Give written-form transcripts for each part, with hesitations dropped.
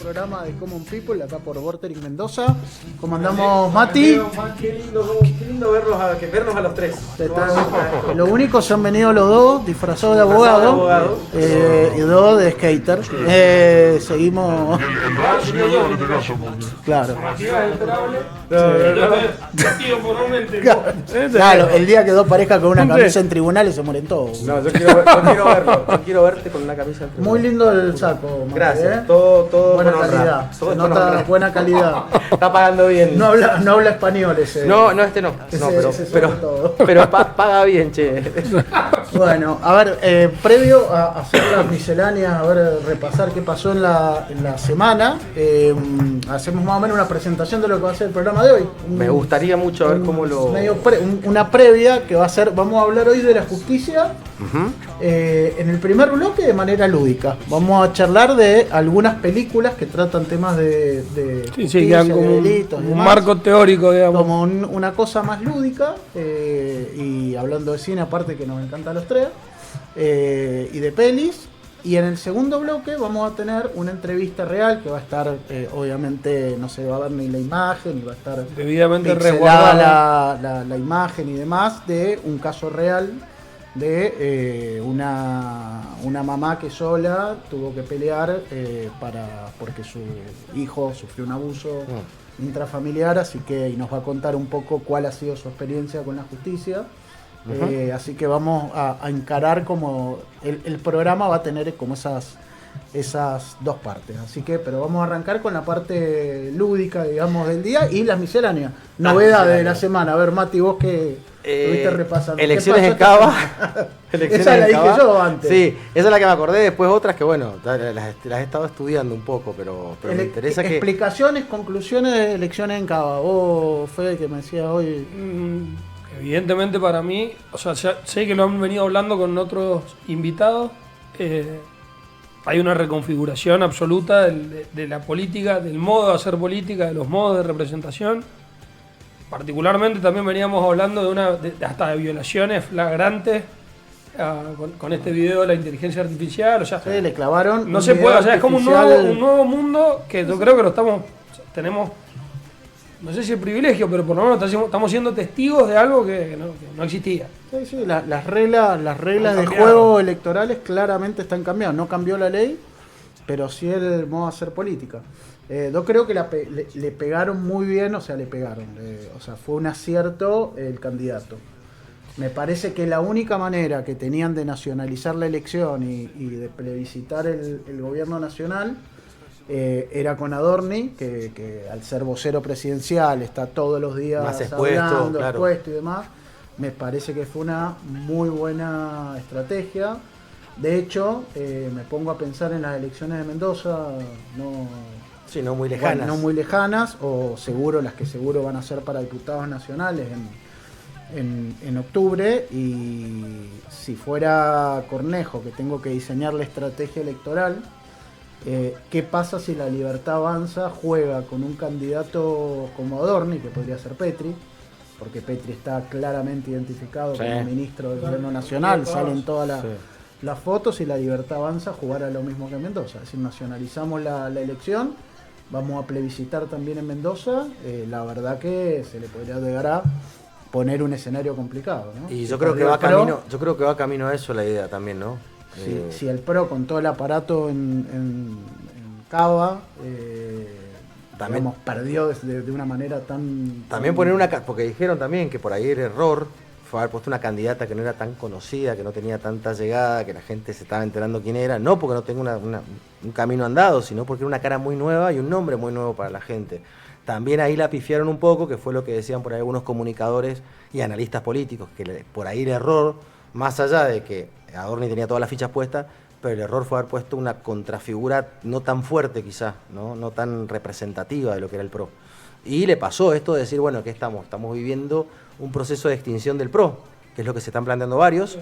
programa de Common People, acá por Vorterix Mendoza. ¿Cómo andamos, Mati? Qué lindo vernos a los tres. Lo único, se han venido los dos disfrazados de abogado y dos de skater. Seguimos. Claro. Claro, el día que dos parejas con una camisa en tribunales se mueren todos. No, yo quiero verlo. Yo quiero verte con una camisa en tribunales. Muy lindo el saco, Mati, gracias. Todo buena con calidad. todo Se nota buena calidad. Está pagando bien. No habla español ese. No, este no. Pero paga bien, che. Bueno, a ver, previo a hacer las misceláneas, a ver, repasar qué pasó en la semana, hacemos más o menos una presentación de lo que va a ser el programa de hoy. Me gustaría mucho ver cómo lo... Una previa que va a ser, vamos a hablar hoy de la justicia. En el primer bloque de manera lúdica. Vamos a charlar de algunas películas que tratan temas de quedan como delitos, un marco teórico, digamos. Como una cosa más lúdica, y hablando de cine aparte que nos encanta a los tres, y de pelis. Y en el segundo bloque vamos a tener una entrevista real que va a estar, obviamente no se va a ver ni la imagen, ni va a estar debidamente resguardada la imagen y demás, de un caso real de una mamá que sola tuvo que pelear porque su hijo sufrió un abuso intrafamiliar, así que y nos va a contar un poco cuál ha sido su experiencia con la justicia. Así que vamos a encarar como el programa va a tener como esas dos partes, así que pero vamos a arrancar con la parte lúdica, digamos, del día y las misceláneas, novedades de la semana. A ver, Mati, vos que estuviste repasando. Elecciones en Cava. Esa la dije yo antes. Sí, esa es la que me acordé, después otras que bueno, las he estado estudiando un poco, pero me interesa que... Explicaciones, conclusiones de elecciones en Cava. Vos, Fede, que me decías hoy... Evidentemente para mí, o sea, ya sé que lo han venido hablando con otros invitados, hay una reconfiguración absoluta de la política, del modo de hacer política, de los modos de representación. Particularmente también veníamos hablando hasta de violaciones flagrantes con este video de la inteligencia artificial. O sea, sí, le clavaron. No se puede, o sea, es como un nuevo mundo que yo creo que tenemos, no sé si el privilegio, pero por lo menos estamos siendo testigos de algo que no existía. Sí, las reglas de juego electorales claramente están cambiadas. No cambió la ley, pero sí el modo de hacer política. Yo creo que le pegaron muy bien, o sea, fue un acierto el candidato. Me parece que la única manera que tenían de nacionalizar la elección y de plebiscitar el gobierno nacional era con Adorni, que al ser vocero presidencial está todos los días más expuesto y demás. Me parece que fue una muy buena estrategia. De hecho, me pongo a pensar en las elecciones de Mendoza, no muy lejanas. Bueno, no muy lejanas, o seguro las que seguro van a ser para diputados nacionales en octubre. Y si fuera Cornejo, que tengo que diseñar la estrategia electoral, ¿qué pasa si la Libertad Avanza juega con un candidato como Adorni, que podría ser Petri? Porque Petri está claramente identificado como ministro del gobierno nacional, salen todas las fotos, y la Libertad Avanza jugara lo mismo que en Mendoza. Es decir, nacionalizamos la elección, vamos a plebiscitar también en Mendoza. La verdad que se le podría llegar a poner un escenario complicado, ¿no? Y yo creo que va camino a eso la idea también, ¿no? Si el PRO con todo el aparato en Cava, digamos, perdió de una manera tan... También porque dijeron también que por ahí el error fue haber puesto una candidata que no era tan conocida, que no tenía tanta llegada, que la gente se estaba enterando quién era, no porque no tenga un camino andado, sino porque era una cara muy nueva y un nombre muy nuevo para la gente. También ahí la pifiaron un poco, que fue lo que decían por ahí algunos comunicadores y analistas políticos, que por ahí el error, más allá de que Adorni tenía todas las fichas puestas, pero el error fue haber puesto una contrafigura no tan fuerte quizás, no tan representativa de lo que era el PRO. Y le pasó esto de decir, bueno, ¿qué estamos viviendo un proceso de extinción del PRO, que es lo que se están planteando varios.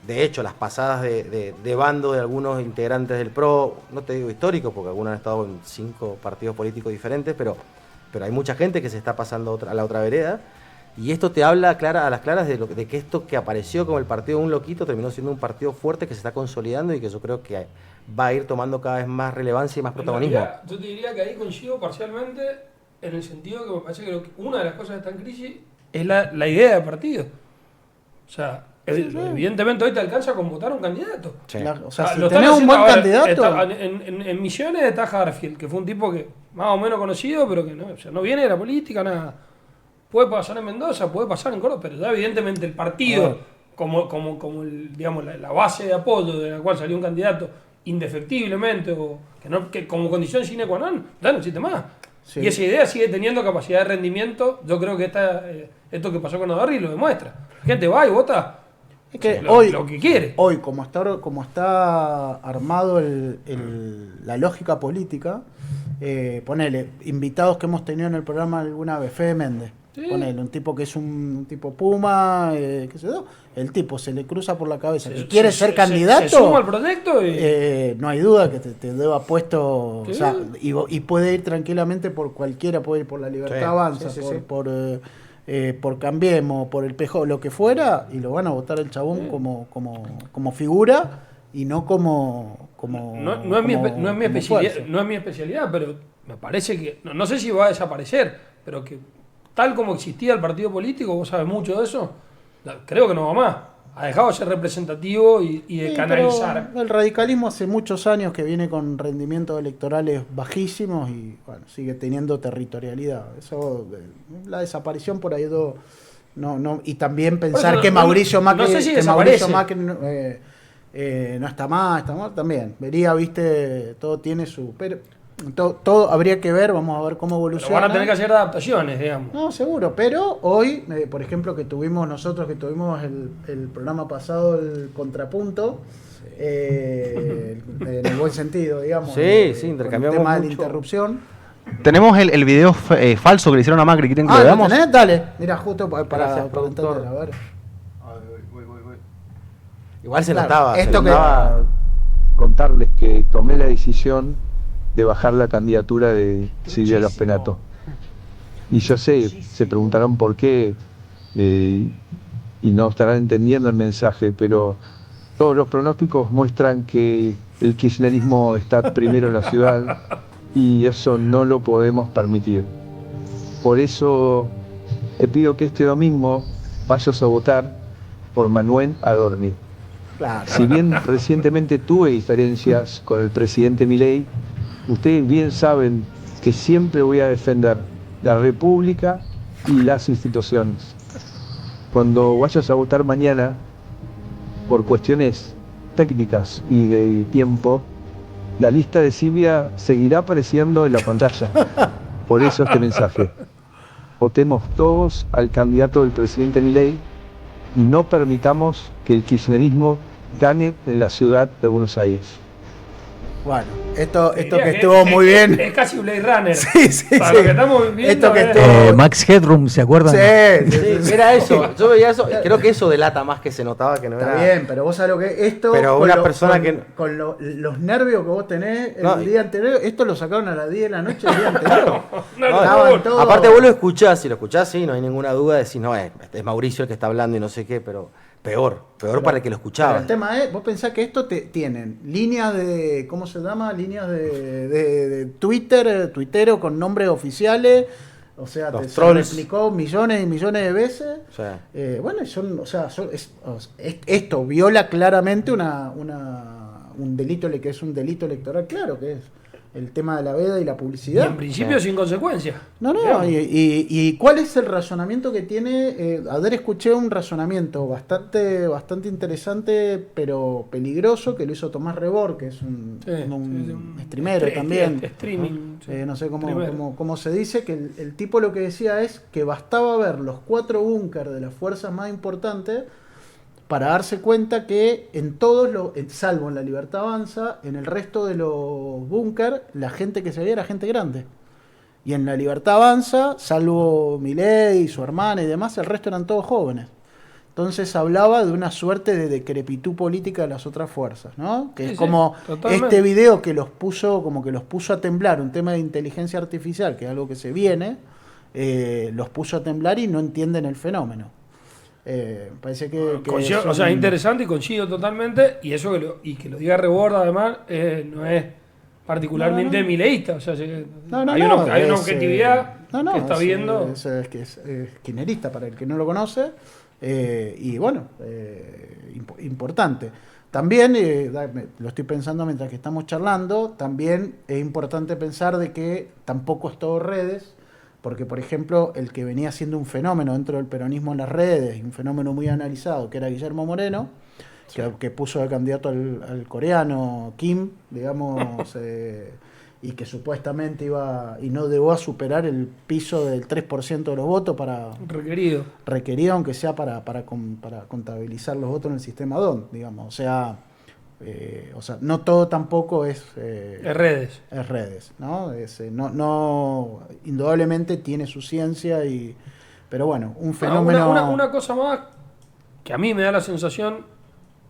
De hecho, las pasadas de bando de algunos integrantes del PRO, no te digo históricos, porque algunos han estado en 5 partidos políticos diferentes, pero hay mucha gente que se está pasando a la otra vereda. Y esto te habla a las claras de que esto que apareció como el partido de un loquito terminó siendo un partido fuerte que se está consolidando y que yo creo que va a ir tomando cada vez más relevancia y más protagonismo. Realidad, yo te diría que ahí coincido parcialmente en el sentido que me parece que una de las cosas que está en crisis es la idea de partido. O sea, evidentemente hoy te alcanza con votar a un candidato. Sí. O sea, si lo tenés están un buen haciendo, candidato. En Misiones está Harfield, que fue un tipo que más o menos conocido, pero que no, o sea, no viene de la política, nada. Puede pasar en Mendoza, puede pasar en Córdoba, pero ya evidentemente el partido, como digamos, la base de apoyo de la cual salió un candidato indefectiblemente, o que como condición sine qua non, ya no existe más. Sí. Y esa idea sigue teniendo capacidad de rendimiento. Yo creo que esto que pasó con Navarri lo demuestra. La gente va y vota. Es que Lo que quiere. Hoy, como está armado la lógica política, ponele, invitados que hemos tenido en el programa alguna vez, Fede Méndez, Sí. ponele, un tipo que es un tipo Puma, qué sé yo, el tipo se le cruza por la cabeza que quiere ser candidato, se suma al proyecto y... no hay duda que te deba puesto, Sí. o sea, y puede ir tranquilamente por cualquiera, puede ir por La Libertad Sí, Avanza, sí. por Cambiemos, por el PJ, lo que fuera, y lo van a votar el chabón como figura y no como No es mi especialidad, fuerza. no es mi especialidad, pero me parece que, no sé si va a desaparecer, pero que tal como existía el partido político, vos sabes mucho de eso, creo que no va más. Ha dejado de ser representativo y de Sí, canalizar. pero el radicalismo hace muchos años que viene con rendimientos electorales bajísimos y bueno, sigue teniendo territorialidad. Eso, la desaparición por ahí no, y también pensar eso que Mauricio Macri, no sé si que Mauricio desaparece. Macri no está mal también. Vería, viste, todo tiene su... Pero todo habría que ver, vamos a ver cómo Pero evoluciona. van a tener que hacer adaptaciones, digamos. No, seguro, pero hoy, por ejemplo, que tuvimos el programa pasado, el contrapunto, en el buen sentido, digamos. Sí, con intercambiamos el tema de la mucho. interrupción. Tenemos el video falso que le hicieron a Macri. ¿Quieren que lo ¿lo veamos? tenés? Dale, mira, justo para Gracias, preguntarle, productor. a ver. Igual se Claro, notaba. esto que- Contarles que tomé la decisión de bajar la candidatura de Silvia Los Penato. Y yo sé, se preguntarán por qué y no estarán entendiendo el mensaje, pero todos los pronósticos muestran que el kirchnerismo está primero en la ciudad y eso no lo podemos permitir. Por eso te pido que este domingo vayas a votar por Manuel Adorni. Claro. Si bien recientemente tuve diferencias con el presidente Milei, ustedes bien saben que siempre voy a defender la República y las instituciones. Cuando vayas a votar mañana, por cuestiones técnicas y de tiempo, la lista de Silvia seguirá apareciendo en la pantalla. Por eso este mensaje. Votemos todos al candidato del presidente Milei y no permitamos que el kirchnerismo gane en la ciudad de Buenos Aires. Bueno, esto Diría que estuvo muy bien. Es casi Blade Runner. Sí. Para lo que estamos viviendo. Esto que es- estuvo- Max Headroom, ¿se acuerdan? Sí, era eso. Yo veía eso. Creo que eso delata más que se notaba que no Está era. bien, pero vos sabés lo que esto. Pero con una persona que- con los nervios que vos tenés el No, día anterior, esto lo sacaron a las 10 de la noche el día anterior. No, Estaban no, todos- Aparte vos lo escuchás, si lo escuchás, sí, no hay ninguna duda, decís, no, es Mauricio el que está hablando y no sé qué, pero peor para el que lo Pero escuchaba. el tema es, vos pensás que esto tienen líneas de, ¿cómo se llama? Líneas de Twitter, tuitero con nombres oficiales, o sea, Los se trolls. replicó millones y millones de veces. O sea, Bueno, esto viola claramente un delito, que es un delito electoral, claro que es el tema de la veda y la Y publicidad. en principio sin consecuencias. No, Digamos. y ¿cuál es el razonamiento que tiene? Ayer escuché un razonamiento bastante interesante, pero peligroso, que lo hizo Tomás Rebor, que es un streamero también. Streaming. sí. No sé Streamero. cómo se dice, que el tipo lo que decía es que bastaba ver los 4 búnker de las fuerzas más importantes para darse cuenta que en todos salvo en la Libertad Avanza, en el resto de los búnker, la gente que se veía era gente grande. Y en la Libertad Avanza, salvo Milei, su hermana y demás, el resto eran todos jóvenes. Entonces hablaba de una suerte de decrepitud política de las otras fuerzas, ¿no? Que Sí, es sí, como totalmente. este video que los puso a temblar, un tema de inteligencia artificial, que es algo que se viene, los puso a temblar y no entienden el fenómeno. Parece que O sea, interesante y coincido totalmente. Y eso que lo diga Reborda, además, no es particularmente mileísta. O sea, hay una objetividad que está viendo. Es kirchnerista para el que no lo conoce. Y bueno, importante. También, lo estoy pensando mientras que estamos charlando, también es importante pensar de que tampoco es todo redes. Porque, por ejemplo, el que venía siendo un fenómeno dentro del peronismo en las redes, un fenómeno muy analizado, que era Guillermo Moreno, que puso de candidato al coreano Kim, digamos, y que supuestamente iba y no llegó a superar el piso del 3% de los votos requerido, aunque sea para contabilizar los votos en el sistema DON, digamos. O sea, no todo tampoco es redes. Es redes, ¿no? No, indudablemente tiene su ciencia pero bueno, un fenómeno. Una cosa más que a mí me da la sensación,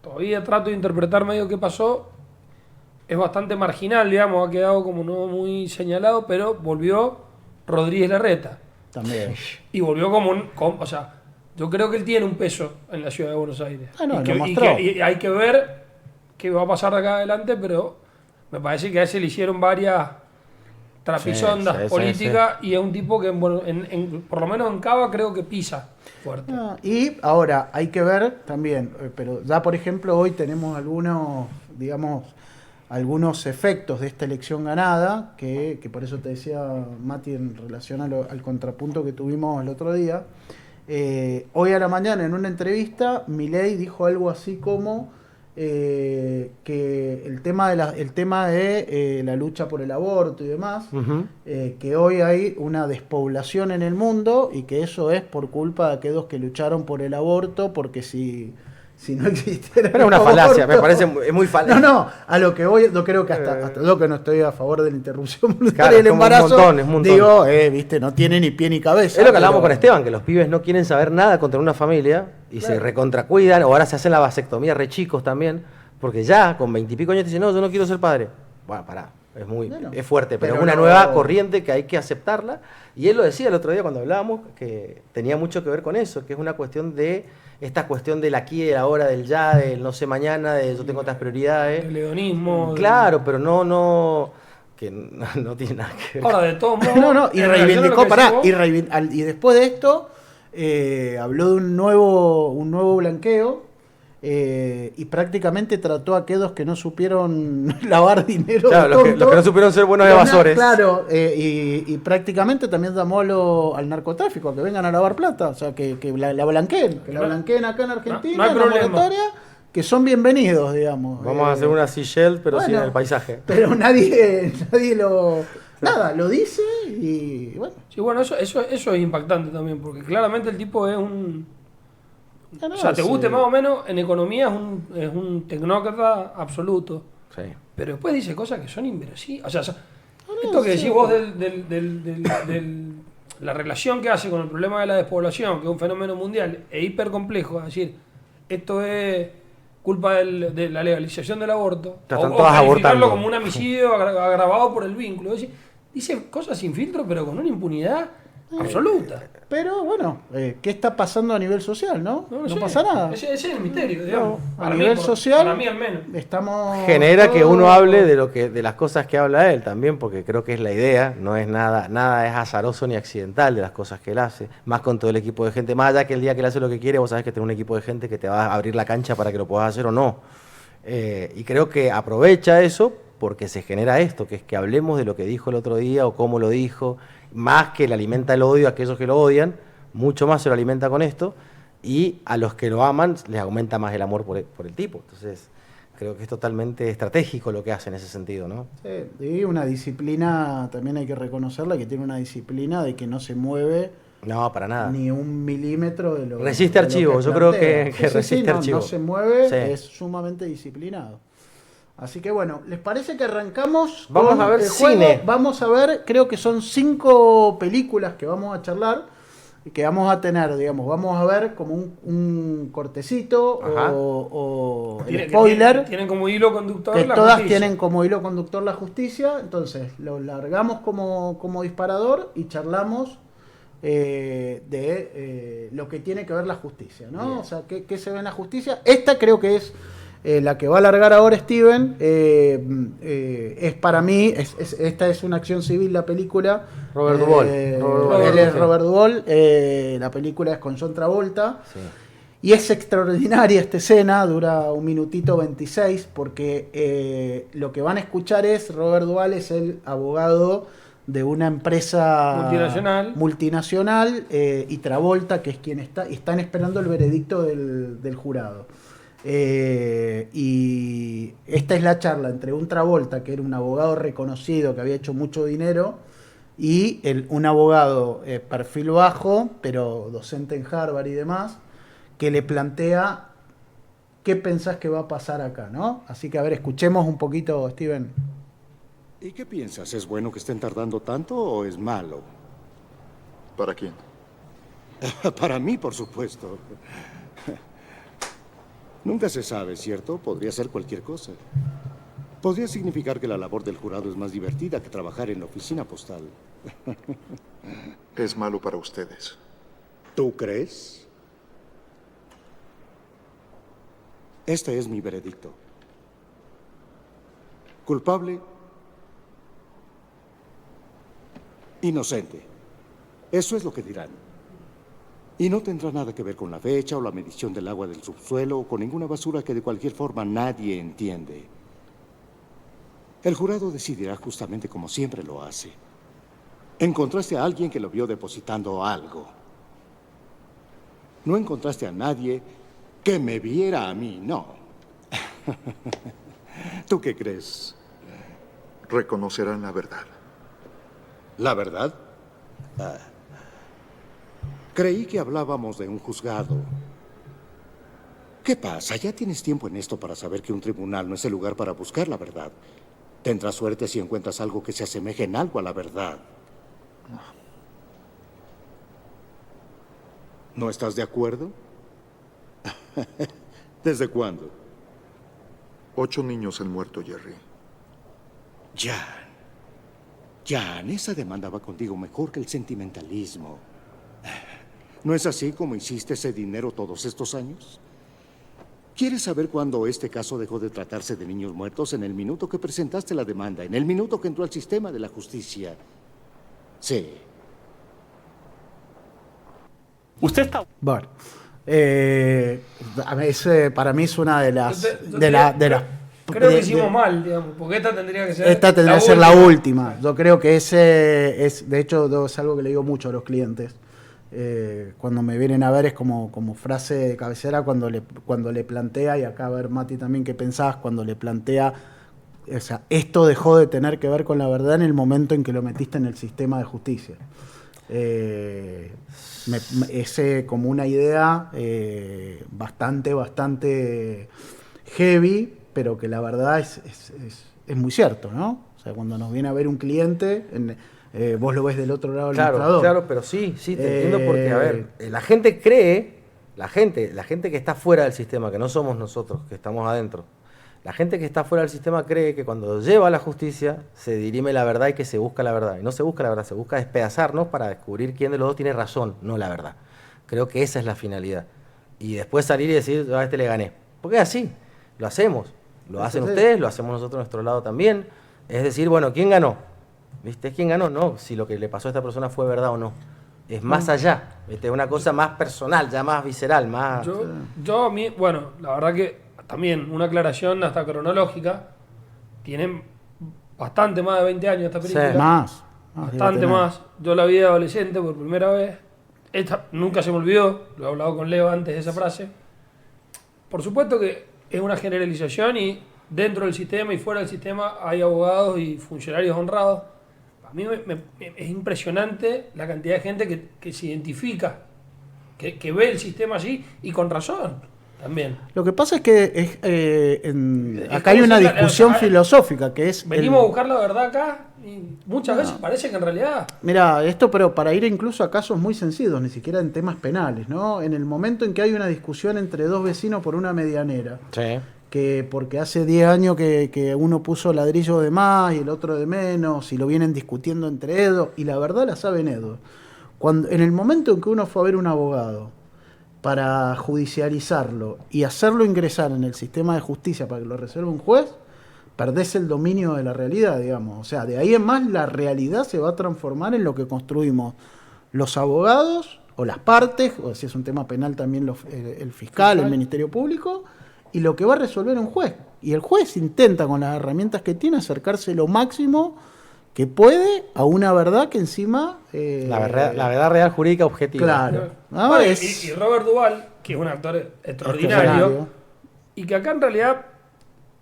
todavía trato de interpretar medio qué pasó, es bastante marginal, digamos, ha quedado como no muy señalado, pero volvió Rodríguez Larreta. También. Y volvió o sea, yo creo que él tiene un peso en la ciudad de Buenos Aires. Y hay que ver qué va a pasar de acá adelante, pero me parece que a ese le hicieron varias trapisondas políticas y es un tipo que, bueno, por lo menos en Cava creo que pisa fuerte. Y ahora hay que ver también, pero ya por ejemplo hoy tenemos algunos efectos de esta elección ganada, que por eso te decía Mati en relación al contrapunto que tuvimos el otro día. Hoy a la mañana en una entrevista Milei dijo algo así como que el tema de la lucha por el aborto y demás, que hoy hay una despoblación en el mundo y que eso es por culpa de aquellos que lucharon por el aborto, porque si no existiera. Pero es una falacia, me parece muy falacia. No, a lo que voy, yo creo que hasta yo que no estoy a favor de la interrupción voluntaria del embarazo, es un montón. Digo, viste, no tiene ni pie ni cabeza. Es lo que hablábamos con Esteban, que los pibes no quieren saber nada contra una familia y se recontracuidan, o ahora se hacen la vasectomía re chicos también, porque ya con 20 y pico años dicen, no, yo no quiero ser padre. Bueno, pará, es fuerte, pero es una nueva corriente que hay que aceptarla. Y él lo decía el otro día cuando hablábamos, que tenía mucho que ver con eso, que es una cuestión de esta cuestión del aquí y ahora, del ya, del no sé mañana, de yo tengo otras prioridades. El hedonismo. Claro, pero que no tiene nada que ver. Ahora, de todos modos. Y reivindicó, y después de esto, habló de un nuevo blanqueo, y prácticamente trató a aquellos que no supieron lavar dinero. Claro, los que no supieron ser buenos evasores. Claro, y prácticamente también llamó al narcotráfico, a que vengan a lavar plata, o sea, que la blanqueen, la blanqueen acá en Argentina, no hay en la moratoria, que son bienvenidos, digamos. Vamos a hacer una Seychelles, pero sin el paisaje. Pero nadie lo dice y bueno. Sí, bueno, eso es impactante también, porque claramente el tipo es un... o sea, te guste más o menos, en economía es un tecnócrata absoluto. Sí. Pero después dice cosas que son inverosímiles. O sea, esto que decís vos la relación que hace con el problema de la despoblación, que es un fenómeno mundial e hiper complejo, es decir, esto es culpa de la legalización del aborto, o calificarlo como un homicidio agravado por el vínculo. Es decir, dice cosas sin filtro, pero con una impunidad absoluta. Pero bueno, ¿qué está pasando a nivel social, no? No pasa nada. Ese es el misterio, digamos. A nivel social, para mí al menos. Genera que uno hable de las cosas que habla él también, porque creo que es la idea, no es nada es azaroso ni accidental de las cosas que él hace, más con todo el equipo de gente, más allá que el día que él hace lo que quiere, vos sabés que tenés un equipo de gente que te va a abrir la cancha para que lo puedas hacer o no. Y creo que aprovecha eso porque se genera esto, que es que hablemos de lo que dijo el otro día o cómo lo dijo, más que le alimenta el odio a aquellos que lo odian, mucho más se lo alimenta con esto, y a los que lo aman les aumenta más el amor por el tipo. Entonces, creo que es totalmente estratégico lo que hace en ese sentido, ¿no? Sí, y una disciplina, también hay que reconocerla, que tiene una disciplina de que no se mueve. No, para nada. Ni un milímetro de lo resiste archivo, yo creo que resiste archivo. No se mueve, es sumamente disciplinado. Así que bueno, ¿les parece que arrancamos? Vamos a ver cine. Vamos a ver, creo que son 5 películas que vamos a charlar y que vamos a tener, digamos, vamos a ver como un cortecito o el spoiler. Tienen como hilo conductor que la todas justicia. tienen como hilo conductor la justicia, entonces lo largamos como disparador y charlamos de lo que tiene que ver la justicia, ¿no? Bien. O sea, ¿qué se ve en la justicia? Esta creo que es la que va a alargar ahora Steven. Es para mí, esta es una acción civil, la película. Robert Duvall. Él es Robert Duvall. La película es con John Travolta. Sí. Y es extraordinaria esta escena, dura 1 minutito 26, porque lo que van a escuchar es, Robert Duvall es el abogado de una empresa multinacional y Travolta, que es quien están esperando el veredicto del jurado. Y esta es la charla entre un Travolta, que era un abogado reconocido, que había hecho mucho dinero, y un abogado perfil bajo, pero docente en Harvard y demás, que le plantea qué pensás que va a pasar acá, ¿no? Así que, a ver, escuchemos un poquito, Steven. ¿Y qué piensas? ¿Es bueno que estén tardando tanto o es malo? ¿Para quién? Para mí, por supuesto. Nunca se sabe, ¿cierto? Podría ser cualquier cosa. Podría significar que la labor del jurado es más divertida que trabajar en la oficina postal. Es malo para ustedes. ¿Tú crees? Este es mi veredicto. Culpable. Inocente. Eso es lo que dirán. Y no tendrá nada que ver con la fecha o la medición del agua del subsuelo o con ninguna basura que de cualquier forma nadie entiende. El jurado decidirá justamente como siempre lo hace. Encontraste a alguien que lo vio depositando algo. No encontraste a nadie que me viera a mí, no. ¿Tú qué crees? Reconocerán la verdad. ¿La verdad? Creí que hablábamos de un juzgado. ¿Qué pasa? Ya tienes tiempo en esto para saber que un tribunal no es el lugar para buscar la verdad. Tendrás suerte si encuentras algo que se asemeje en algo a la verdad. ¿No estás de acuerdo? ¿Desde cuándo? 8 niños han muerto, Jerry. Jan, esa demanda va contigo mejor que el sentimentalismo. ¿No es así como hiciste ese dinero todos estos años? ¿Quieres saber cuándo este caso dejó de tratarse de niños muertos? En el minuto que presentaste la demanda, en el minuto que entró al sistema de la justicia. Sí. Usted está... Bueno, para mí es una de las... Creo que hicimos mal, digamos, porque esta tendría que ser... Esta tendría que ser la última. Yo creo que ese es, de hecho, es algo que le digo mucho a los clientes. Cuando me vienen a ver es como frase de cabecera cuando le plantea, y acá a ver, Mati, también qué pensás, cuando le plantea, o sea, esto dejó de tener que ver con la verdad en el momento en que lo metiste en el sistema de justicia. Es como una idea bastante heavy, pero que la verdad es muy cierto, ¿no? O sea, cuando nos viene a ver un cliente, vos lo ves del otro lado del mostrador. Claro, pero sí, te entiendo porque, a ver, la gente cree, la gente que está fuera del sistema, que no somos nosotros, que estamos adentro, la gente que está fuera del sistema cree que cuando lleva a la justicia se dirime la verdad y que se busca la verdad. Y no se busca la verdad, se busca despedazarnos para descubrir quién de los dos tiene razón, no la verdad. Creo que esa es la finalidad. Y después salir y decir, a este le gané. Porque es así, lo hacemos. Lo hacen ustedes, lo hacemos nosotros a nuestro lado también. Es decir, bueno, ¿quién ganó? ¿Viste? ¿Quién ganó? No, si lo que le pasó a esta persona fue verdad o no. Es más allá, ¿viste? Es una cosa más personal, ya más visceral, más... Yo a mí, bueno, la verdad que también una aclaración hasta cronológica. Tienen bastante más de 20 años esta película. Sí, más. Bastante más. Yo la vi de adolescente por primera vez. Esta nunca se me olvidó, lo he hablado con Leo antes de esa frase. Por supuesto que es una generalización y dentro del sistema y fuera del sistema hay abogados y funcionarios honrados. A mí es impresionante la cantidad de gente que se identifica, que ve el sistema así y con razón también. Lo que pasa es que acá hay una discusión filosófica que es... Venimos a buscar la verdad acá y muchas veces parece que en realidad... Mira, esto pero para ir incluso a casos muy sencillos, ni siquiera en temas penales, ¿no? En el momento en que hay una discusión entre dos vecinos por una medianera, Sí. que porque hace 10 años que uno puso ladrillo de más y el otro de menos, y lo vienen discutiendo entre ellos, y la verdad la saben ellos. En el momento en que uno fue a ver un abogado para judicializarlo y hacerlo ingresar en el sistema de justicia para que lo resuelva un juez, perdés el dominio de la realidad, digamos. O sea, de ahí en más la realidad se va a transformar en lo que construimos los abogados o las partes, o si es un tema penal también el fiscal, el Ministerio Público, y lo que va a resolver un juez. Y el juez intenta con las herramientas que tiene acercarse lo máximo que puede a una verdad que encima... la verdad real jurídica objetiva. Claro. ¿No? Bueno, y Robert Duvall, que es un actor extraordinario, y que acá en realidad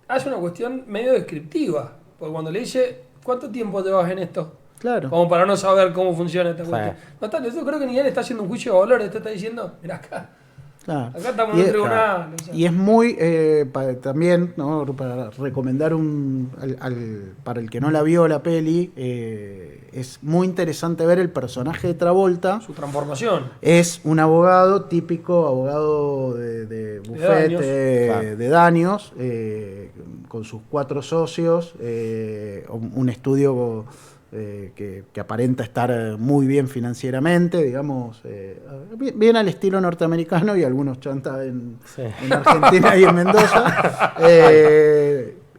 hace una cuestión medio descriptiva. Porque cuando le dice, ¿cuánto tiempo llevas en esto? Claro. Como para no saber cómo funciona esta cuestión. No está, yo creo que ni él está haciendo un juicio de valores, te está diciendo, mira acá. Claro. Acá estamos en un tribunal. O sea. Y es muy, también, ¿no? Para recomendar para el que no la vio la peli, es muy interesante ver el personaje de Travolta. Su transformación. Es un abogado típico, abogado de bufete, de daños, con sus 4 socios, un estudio... que aparenta estar muy bien financieramente, digamos, bien al estilo norteamericano y algunos chantas en Argentina y en Mendoza.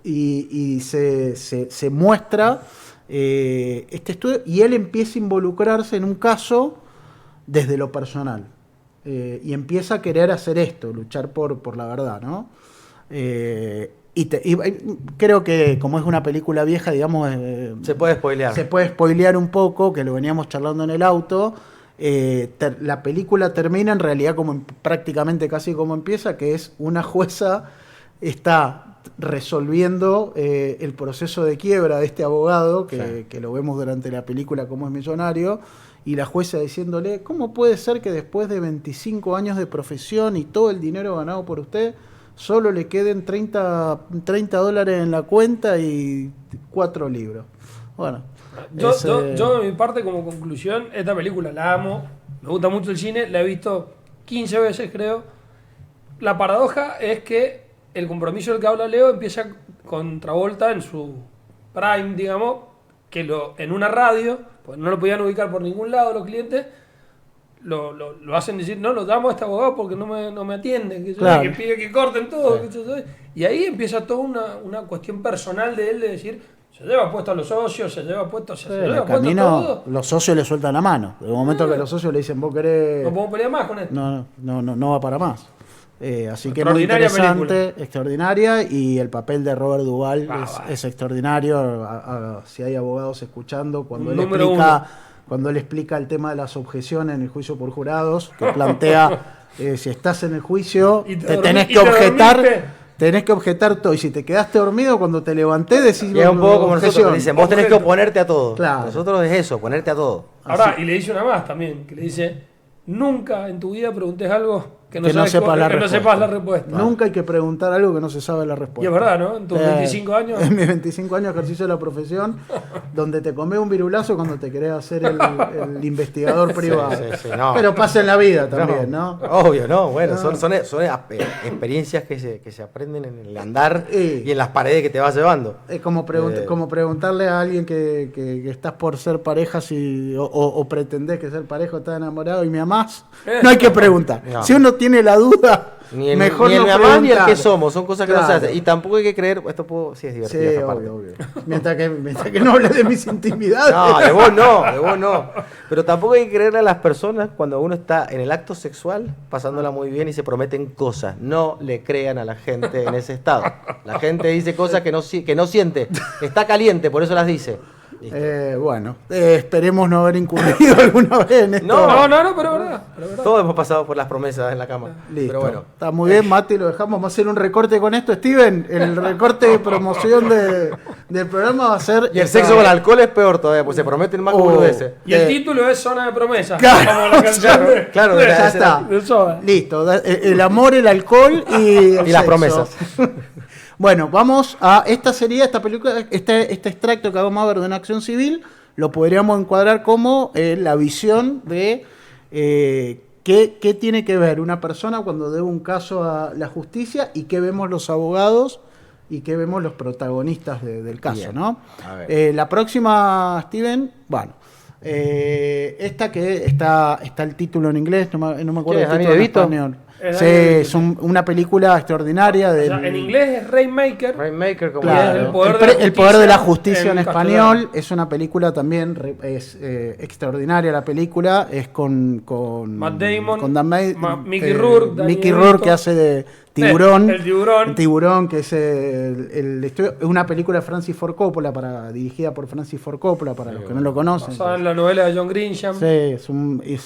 Y se muestra este estudio y él empieza a involucrarse en un caso desde lo personal. Y empieza a querer hacer esto, luchar por la verdad, ¿no? Y creo que como es una película vieja, digamos... se puede spoilear. Se puede spoilear un poco, que lo veníamos charlando en el auto. La película termina en realidad prácticamente casi como empieza, que es una jueza está resolviendo el proceso de quiebra de este abogado, que lo vemos durante la película como es millonario, y la jueza diciéndole, ¿cómo puede ser que después de 25 años de profesión y todo el dinero ganado por usted... solo le queden $30 en la cuenta y 4 libros? Bueno. Yo, de mi parte, como conclusión, esta película la amo. Me gusta mucho el cine. La he visto 15 veces, creo. La paradoja es que el compromiso del que habla Leo empieza con Travolta en su prime, digamos, que en una radio, pues no lo podían ubicar por ningún lado los clientes, lo hacen decir, no, lo damos a este abogado porque no me atienden, que pide que corten todo. Y ahí empieza toda una cuestión personal de él de decir, se lleva puesto a los socios, se lleva puesto a todo. Los socios le sueltan la mano. De momento que los socios le dicen, vos querés... No podemos pelear más con esto. No va para más. Así que muy interesante, película. Extraordinaria, y el papel de Robert Duvall es extraordinario. Si hay abogados escuchando, cuando él explica el tema de las objeciones en el juicio por jurados, que plantea si estás en el juicio, tenés que objetar todo, y si te quedaste dormido cuando te levanté, decís... Y es un poco como nosotros, dicen, vos tenés que oponerte a todo. Claro. Nosotros es eso, oponerte a todo. Ahora, y le dice una más también, que le dice, nunca en tu vida preguntes algo que no sepas la respuesta. Nunca hay que preguntar algo que no se sabe la respuesta. Y es verdad, ¿no? En tus 25 años. En mis 25 años de ejercicio de la profesión, donde te comés un virulazo cuando te querés hacer el investigador privado. Sí, no. Pero pasa en la vida también, ¿no? Obvio, ¿no? Bueno, son experiencias que se aprenden en el andar y en las paredes que te vas llevando. Es como preguntarle a alguien que estás por ser pareja o pretendés que ser pareja o estás enamorado y me amás. No hay que preguntar. No. Si uno tiene la duda, mejor no preguntar. Ni el que somos, son cosas que no se hacen. Y tampoco hay que creer, sí es divertido. Sí, obvio. Mientras que no hables de mis intimidades. No, de vos no. Pero tampoco hay que creerle a las personas cuando uno está en el acto sexual, pasándola muy bien y se prometen cosas. No le crean a la gente en ese estado. La gente dice cosas que no siente. Está caliente, por eso las dice. Esperemos no haber incurrido alguna vez en esto. No, pero verdad. Todos hemos pasado por las promesas en la cama. Listo. Pero bueno. Está muy bien, Mati, lo dejamos. Vamos a hacer un recorte con esto, Steven. El recorte de promoción del programa va a ser... Y el sexo con el alcohol es peor todavía, pues se prometen más boludeces. Y el título es Zona de Promesa. Claro, como la canción claro, ya está. Listo. El amor, el alcohol y las promesas. Bueno, vamos a esta película, este extracto que vamos a ver de una acción civil, lo podríamos encuadrar como la visión de qué tiene que ver una persona cuando debe un caso a la justicia y qué vemos los abogados y qué vemos los protagonistas del caso, bien, ¿no? La próxima, Steven, bueno, Esta que está el título en inglés, no me acuerdo ¿Qué, el Danny título en DeVito? español. Es Sí, Danny DeVito. es una película extraordinaria. O del- sea, en inglés es Rainmaker. Rainmaker, como Claro, el poder de la justicia en español castellano. es una película también, es extraordinaria la película, es con Matt Damon, con Mickey Rourke, Danny Mickey Rourke DeVito. que hace de Tiburón, El Tiburón. el Tiburón, que es es una película de Francis Ford Coppola, dirigida por Francis Ford Coppola, para los que no lo conocen. Basada en la novela de John Grisham. Sí, es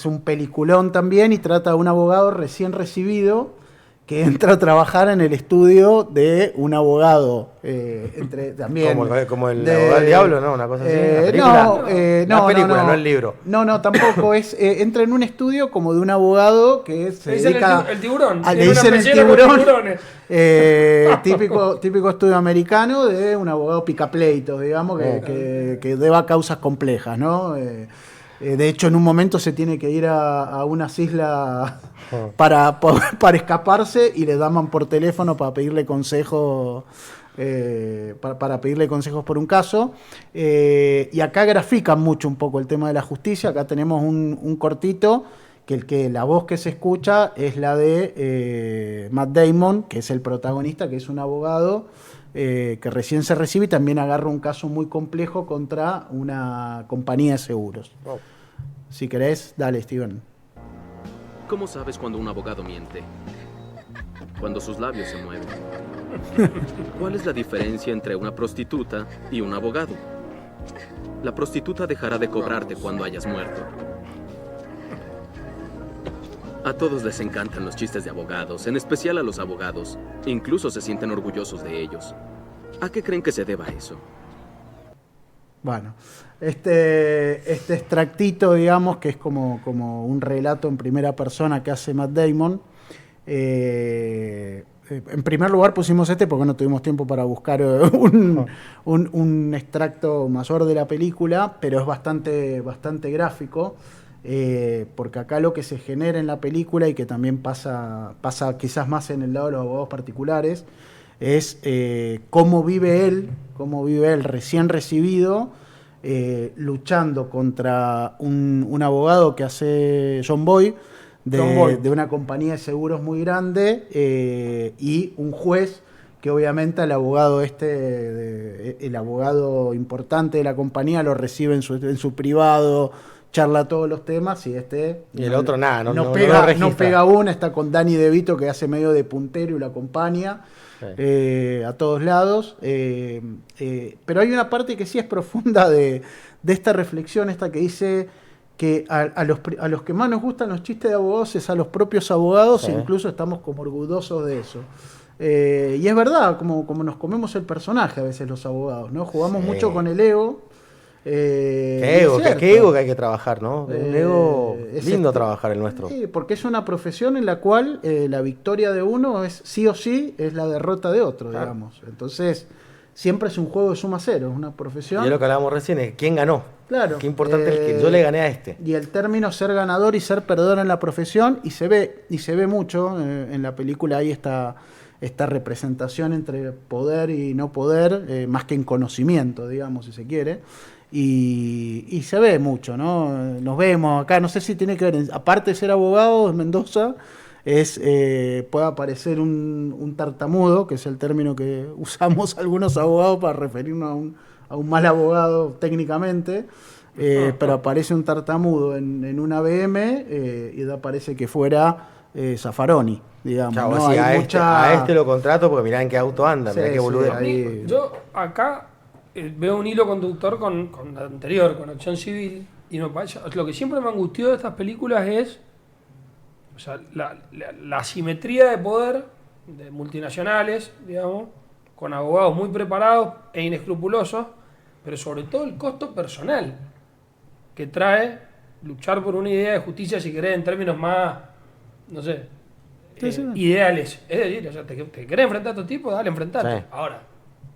un peliculón también y trata de un abogado recién recibido que entra a trabajar en el estudio de un abogado, también... como el abogado del diablo, ¿no? Una cosa así. La película. La película, no el libro. No, tampoco. Entra en un estudio como de un abogado que se Le dicen dedica... el tiburón. Le Tiene una dicen el pecera con tiburón. tiburones. Típico estudio americano de un abogado picapleitos, digamos, que deba causas complejas, ¿no? De hecho, en un momento se tiene que ir a unas islas para escaparse y le llaman por teléfono para pedirle consejos. Para pedirle consejos por un caso. Y acá grafican mucho un poco el tema de la justicia. Acá tenemos un cortito que la voz que se escucha es la de Matt Damon, que es el protagonista, que es un abogado que recién se recibe y también agarra un caso muy complejo contra una compañía de seguros. Wow. Si querés, dale, Steven. ¿Cómo sabes cuando un abogado miente? Cuando sus labios se mueven. ¿Cuál es la diferencia entre una prostituta y un abogado? La prostituta dejará de cobrarte cuando hayas muerto. A todos les encantan los chistes de abogados, en especial a los abogados. Incluso se sienten orgullosos de ellos. ¿A qué creen que se deba eso? Bueno, este extractito, digamos, que es como un relato en primera persona que hace Matt Damon. En primer lugar pusimos porque no tuvimos tiempo para buscar un extracto mayor de la película, pero es bastante gráfico, porque acá lo que se genera en la película y que también pasa quizás más en el lado de los abogados particulares, es cómo vive él recién recibido, luchando contra un abogado que hace John Boy, de una compañía de seguros muy grande, y un juez que obviamente el abogado el abogado importante de la compañía lo recibe en su privado, charla todos los temas y y el otro nada, no pega una, está con Danny DeVito que hace medio de puntero y lo acompaña a todos lados, pero hay una parte que sí es profunda de esta reflexión, esta que dice que a los que más nos gustan los chistes de abogados es a los propios abogados, e incluso estamos como orgullosos de eso. Y es verdad, como nos comemos el personaje a veces los abogados, ¿no? Jugamos mucho con el ego. Qué ego que hay que trabajar, ¿no? Un ego lindo trabajar el nuestro. Sí, porque es una profesión en la cual la victoria de uno es sí o sí es la derrota de otro, digamos. Entonces, siempre es un juego de suma cero, es una profesión. Y es lo que hablábamos recién, es quién ganó. Claro. Qué importante es que yo le gané a este. Y el término ser ganador y ser perdedor en la profesión, y se ve mucho en la película, ahí esta representación entre poder y no poder, más que en conocimiento, digamos, si se quiere. Y se ve mucho, ¿no? Nos vemos acá, no sé si tiene que ver, aparte de ser abogado en Mendoza, puede aparecer un tartamudo, que es el término que usamos algunos abogados para referirnos a un mal abogado técnicamente, pero aparece un tartamudo en una BM y parece que fuera Zaffaroni, digamos. Chau, ¿no? sí, Hay a este lo contrato porque mirá en qué auto anda, mirá qué boludez. ahí. Yo acá veo un hilo conductor con la anterior, con Acción Civil, y me parece, lo que siempre me angustió de estas películas es, o sea, la asimetría de poder de multinacionales, digamos, con abogados muy preparados e inescrupulosos, pero sobre todo el costo personal que trae luchar por una idea de justicia, si querés, en términos más, no sé, ideales. Es decir, o sea, te querés enfrentar a estos tipos, dale, enfrentate. Sí. Ahora,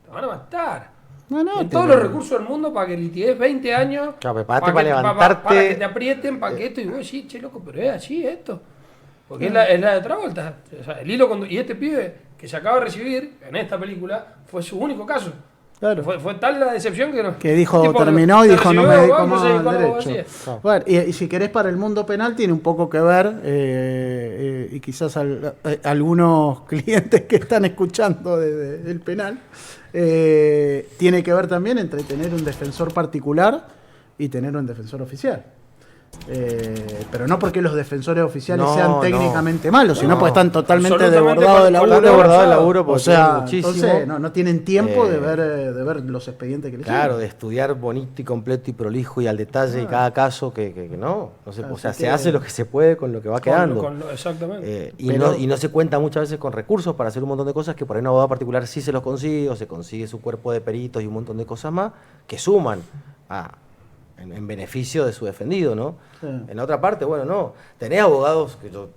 te van a matar. No, Todos los recursos del mundo para que litigues 20 años, Claro, prepárate para levantarte. para que te aprieten, para que esto, y vos decís, che, loco, pero es así esto. Porque es la de Travolta. O sea, el hilo y este pibe que se acaba de recibir en esta película fue su único caso. Claro. Fue tal la decepción que no. Que dijo, tipo, terminó y se dijo, no recibió me de dedico abogado, más se dedicó a al la abogacía. derecho. Bueno, y si querés para el mundo penal tiene un poco que ver, y quizás algunos clientes que están escuchando del penal, tiene que ver también entre tener un defensor particular y tener un defensor oficial. Pero no porque los defensores oficiales No, sean no. técnicamente malos, sino No. porque están totalmente Absolutamente desbordados de laburo. desbordados de laburo O porque sea, tienen muchísimo. entonces no tienen tiempo Eh, de ver los expedientes que les Claro, llegan. de estudiar bonito y completo y prolijo y al detalle y cada caso que no se, o sea, Así se que- hace lo que se puede con lo que va quedando. Exactamente. Y no se cuenta muchas veces con recursos para hacer un montón de cosas que por ahí un abogado particular sí se los consigue, o se consigue su cuerpo de peritos y un montón de cosas más que suman en beneficio de su defendido, ¿no? Sí. En la otra parte, bueno, no. Tenés abogados que yo, o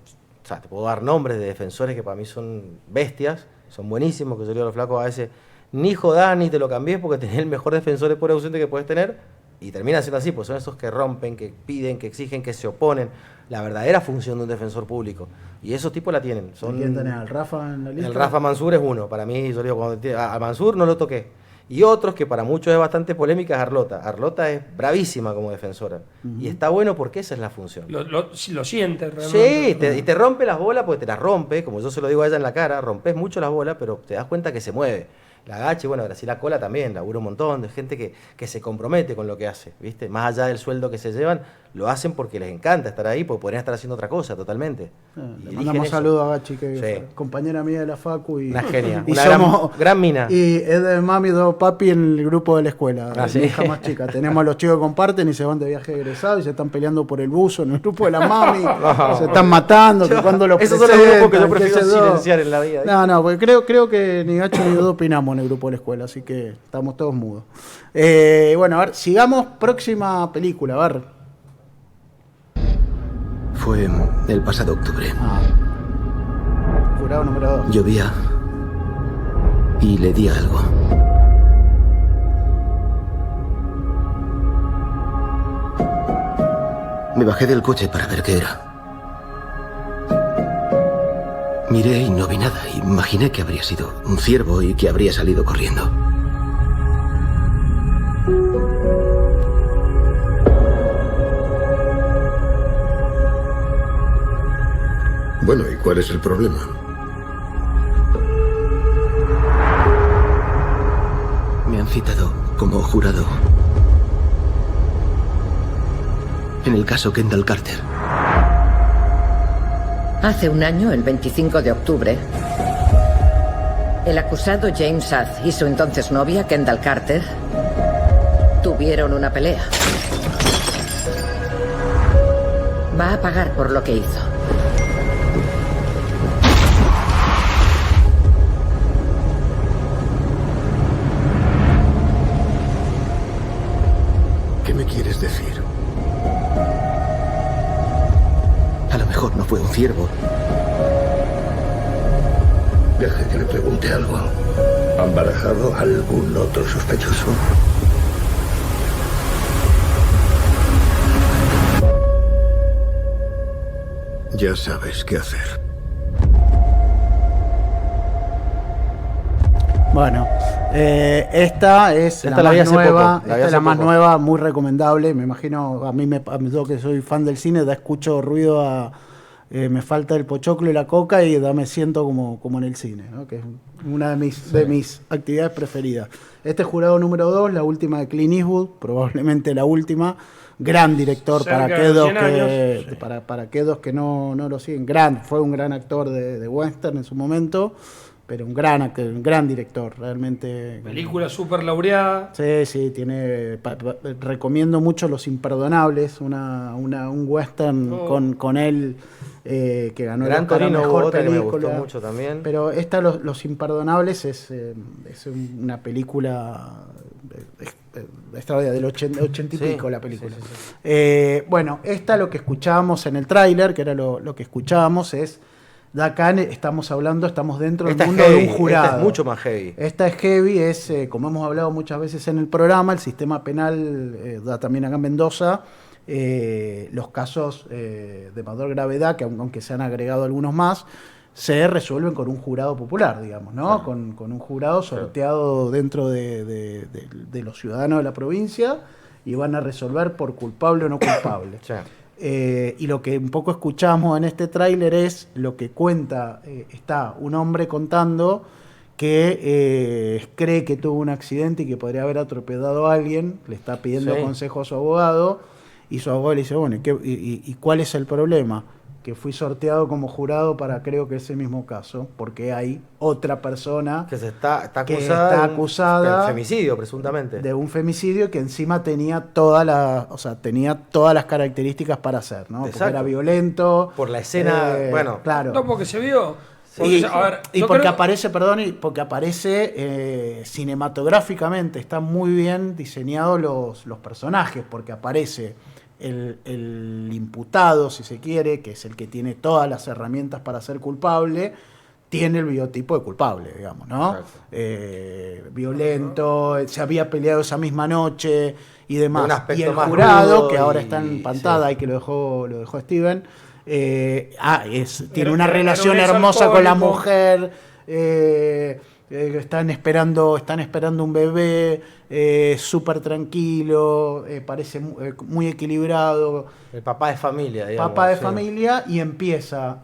sea, te puedo dar nombres de defensores que para mí son bestias, son buenísimos, que yo le digo a los flacos a veces, ni jodás ni te lo cambies porque tenés el mejor defensor de pura ausente que puedes tener, y termina siendo así, pues son esos que rompen, que piden, que exigen, que se oponen. La verdadera función de un defensor público. Y esos tipos la tienen. Son, ¿Quién tenés? ¿Al Rafa en la lista? el Rafa Mansur es uno. Para mí, yo digo, a Mansur no lo toqué. Y otros que para muchos es bastante polémica es Arlota. Arlota es bravísima como defensora. Y está bueno porque esa es la función. Lo siente realmente. Sí, y te rompe las bolas porque te las rompe, como yo se lo digo a ella en la cara, rompes mucho las bolas, pero te das cuenta que se mueve. La agache, bueno, Graciela Cola también, labura un montón de gente que se compromete con lo que hace, ¿viste? Más allá del sueldo que se llevan, lo hacen porque les encanta estar ahí, porque podrían estar haciendo otra cosa totalmente. Y Le eligen mandamos eso. saludos a Gachi, que Sí. fue compañera mía de la Facu. Y, Una genia, y una somos, gran mina. Y es de mami, dos papi en el grupo de la escuela. Ah, mi ¿sí? hija más chica. Tenemos a los chicos que comparten y se van de viaje egresado y se están peleando por el buzo en el grupo de la mami. Se están matando, que cuando los Esos son los grupos que yo presentan, prefiero qué sé yo. silenciar en la vida. No, porque creo que ni Gacho ni yo opinamos en el grupo de la escuela, así que estamos todos mudos. Bueno, a ver, sigamos, próxima película, a ver. Fue el pasado octubre. Jurado número 2. Llovía y le di algo. Me bajé del coche para ver qué era. Miré y no vi nada. Imaginé que habría sido un ciervo y que habría salido corriendo. Bueno, ¿y cuál es el problema? Me han citado como jurado en el caso Kendall Carter. Hace un año, el 25 de octubre, el acusado James Sath y su entonces novia, Kendall Carter, tuvieron una pelea. Va a pagar por lo que hizo. ¿Qué me quieres decir? A lo mejor no fue un ciervo. Deje que le pregunte algo. ¿Han barajado a algún otro sospechoso? Ya sabes qué hacer. Bueno, esta es Esta la la vi más hace nueva, poco, la vi esta es hace la más poco. nueva, muy recomendable. Me imagino, yo que soy fan del cine, escucho ruido a me falta el pochoclo y la coca y me siento como en el cine, ¿no? Que es una de mis actividades preferidas. Este jurado número 2, la última de Clint Eastwood, probablemente la última. Gran director, Cerca para de aquellos 100 años, sí. para aquellos que no lo siguen. Fue un gran actor de western en su momento, pero un gran actor, un gran director, realmente. Película súper laureada. Sí, tiene. Recomiendo mucho Los Imperdonables, un western con él que ganó Gran el Oscar a Torino, mejor otra que me película. gustó mucho también. Pero esta Los Imperdonables es una película extraordinaria, del 80 y Sí, pico la película. sí. Bueno, esta lo que escuchábamos en el tráiler, que era lo que escuchábamos, es de acá estamos dentro del Esta es mundo heavy, de un jurado. esta es mucho más heavy. Esta es heavy, como hemos hablado muchas veces en el programa, el sistema penal da también acá en Mendoza los casos de mayor gravedad, que aunque se han agregado algunos más, se resuelven con un jurado popular, digamos, ¿no? Con un jurado sorteado dentro de los ciudadanos de la provincia y van a resolver por culpable o no culpable. Y lo que un poco escuchamos en este tráiler es lo que cuenta, está un hombre contando que cree que tuvo un accidente y que podría haber atropellado a alguien, le está pidiendo consejo a su abogado, y su abogado le dice, bueno, ¿y cuál es el problema? Que fui sorteado como jurado para creo que ese mismo caso, porque hay otra persona que está acusada de femicidio, presuntamente. De un femicidio que encima tenía todas las características para hacer, ¿no? Porque era violento. Por la escena, bueno. Claro. No, porque se vio. Porque, porque aparece cinematográficamente, están muy bien diseñados los personajes, porque aparece el imputado, si se quiere, que es el que tiene todas las herramientas para ser culpable, tiene el biotipo de culpable, digamos, ¿no? Violento, se había peleado esa misma noche y demás. Y el jurado, que ahora está en pantalla y que lo dejó Steven, tiene una relación hermosa con la mujer, están esperando un bebé, súper tranquilo, parece muy equilibrado. El papá de familia, digamos. Papá de familia, y empieza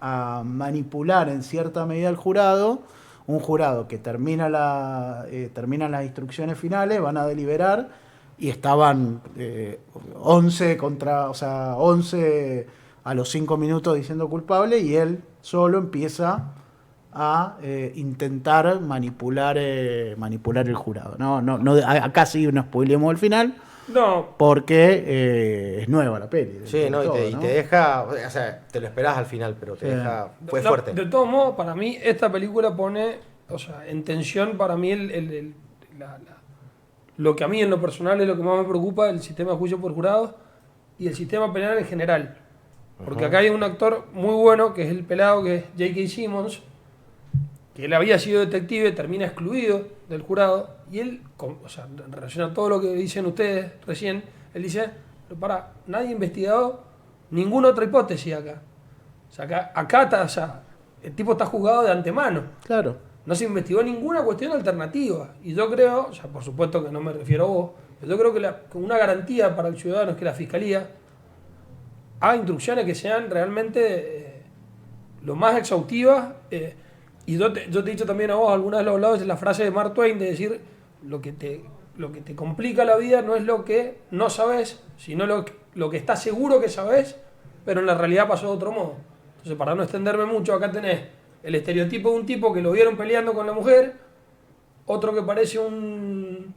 a manipular en cierta medida al jurado, un jurado que termina las instrucciones finales, van a deliberar, y estaban 11 a los 5 minutos diciendo culpable, y él solo empieza a intentar manipular el jurado. No, acá sí no spoilemos el final. No. Porque es nueva la peli. Sí, y te deja, o sea, te lo esperás al final, pero te deja, fue fuerte. De todos modos, para mí, esta película pone, en tensión para mí lo que a mí en lo personal es lo que más me preocupa, el sistema de juicio por jurados y el sistema penal en general. Porque acá hay un actor muy bueno, que es el pelado, que es J.K. Simmons, que él había sido detective, termina excluido del jurado, y él, en relación a todo lo que dicen ustedes recién, él dice, pero nadie ha investigado ninguna otra hipótesis acá. O sea, acá está, el tipo está juzgado de antemano. Claro. No se investigó ninguna cuestión alternativa. Y yo creo, por supuesto que no me refiero a vos, pero yo creo que una garantía para el ciudadano es que la Fiscalía haga instrucciones que sean realmente lo más exhaustivas. Y yo te he dicho también a vos, alguna vez lo he hablado, es la frase de Mark Twain de decir, lo que te complica la vida no es lo que no sabes, sino lo que estás seguro que sabes, pero en la realidad pasó de otro modo. Entonces, para no extenderme mucho, acá tenés el estereotipo de un tipo que lo vieron peleando con la mujer, otro que parece un...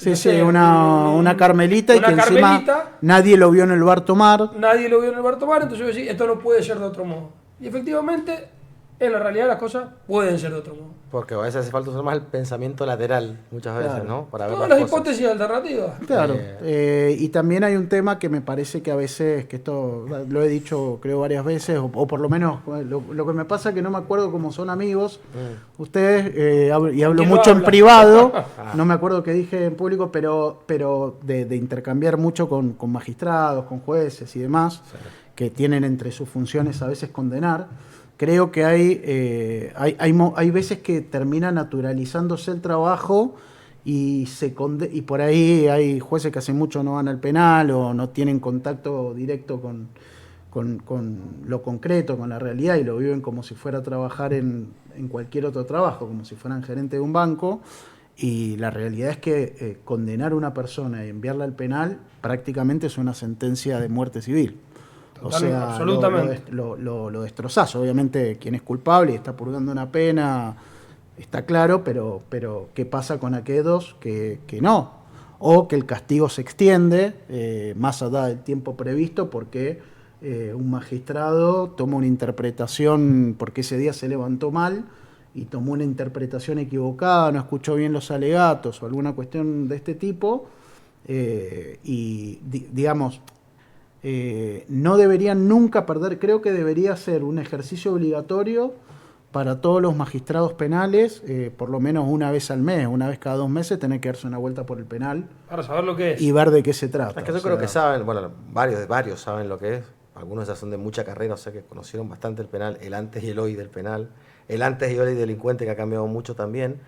una carmelita, y que encima nadie lo vio en el bar tomar. Entonces yo decía, esto no puede ser de otro modo. Y efectivamente, en la realidad las cosas pueden ser de otro modo. Porque a veces hace falta usar más el pensamiento lateral, muchas veces, ¿no? Para ver todas las hipótesis alternativas. Claro. Y también hay un tema que me parece que a veces, que esto lo he dicho creo varias veces, o por lo menos lo que me pasa es que no me acuerdo cómo son amigos ustedes, y hablo mucho en privado, no me acuerdo qué dije en público, pero de intercambiar mucho con magistrados, con jueces y demás, que tienen entre sus funciones a veces condenar. Creo que hay veces que termina naturalizándose el trabajo y por ahí hay jueces que hace mucho no van al penal o no tienen contacto directo con lo concreto, con la realidad, y lo viven como si fuera a trabajar en cualquier otro trabajo, como si fueran gerente de un banco. Y la realidad es que condenar a una persona y enviarla al penal prácticamente es una sentencia de muerte civil. O sea, lo destrozás. Obviamente quien es culpable y está purgando una pena está claro, pero ¿qué pasa con aquellos que no? O que el castigo se extiende más allá del tiempo previsto porque un magistrado toma una interpretación, porque ese día se levantó mal y tomó una interpretación equivocada, no escuchó bien los alegatos o alguna cuestión de este tipo, digamos... no deberían nunca perder, creo que debería ser un ejercicio obligatorio para todos los magistrados penales, por lo menos una vez al mes, una vez cada 2 meses, tener que darse una vuelta por el penal para saber lo que es y ver de qué se trata. Es que yo creo que saben, bueno, varios saben lo que es. algunos ya son de mucha carrera, o sea que conocieron bastante el penal, el antes y el hoy del penal, el antes y hoy delincuente que ha cambiado mucho también.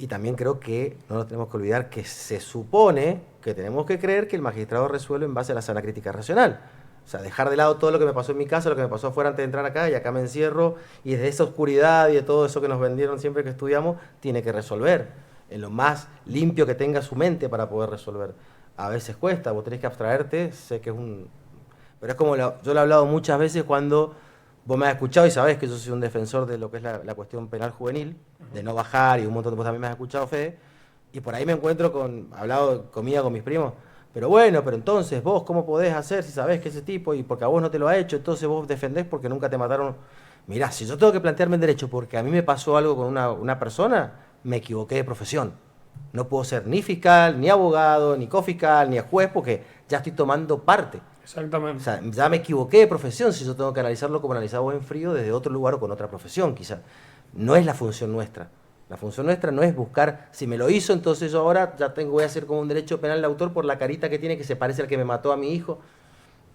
Y también creo que no nos tenemos que olvidar que se supone que tenemos que creer que el magistrado resuelve en base a la sana crítica racional. O sea, dejar de lado todo lo que me pasó en mi casa, lo que me pasó afuera antes de entrar acá, y acá me encierro, y desde esa oscuridad y de todo eso que nos vendieron siempre que estudiamos, tiene que resolver en lo más limpio que tenga su mente para poder resolver. A veces cuesta, vos tenés que abstraerte, sé que es un... Pero es como, yo lo he hablado muchas veces cuando vos me has escuchado y sabés que yo soy un defensor de lo que es la cuestión penal juvenil, de no bajar, y un montón de cosas también me has escuchado, Fede, y por ahí me encuentro hablado de comida con mis primos, pero bueno, pero entonces vos cómo podés hacer si sabés que ese tipo, y porque a vos no te lo ha hecho, entonces vos defendés porque nunca te mataron. Mirá, si yo tengo que plantearme en derecho porque a mí me pasó algo con una persona, me equivoqué de profesión. No puedo ser ni fiscal, ni abogado, ni cofiscal, ni juez, porque ya estoy tomando parte. Exactamente. O sea, ya me equivoqué de profesión si yo tengo que analizarlo como analizado en frío desde otro lugar o con otra profesión, quizás. No es la función nuestra. La función nuestra no es buscar, si me lo hizo, entonces yo ahora ya voy a hacer como un derecho penal de autor por la carita que tiene, que se parece al que me mató a mi hijo.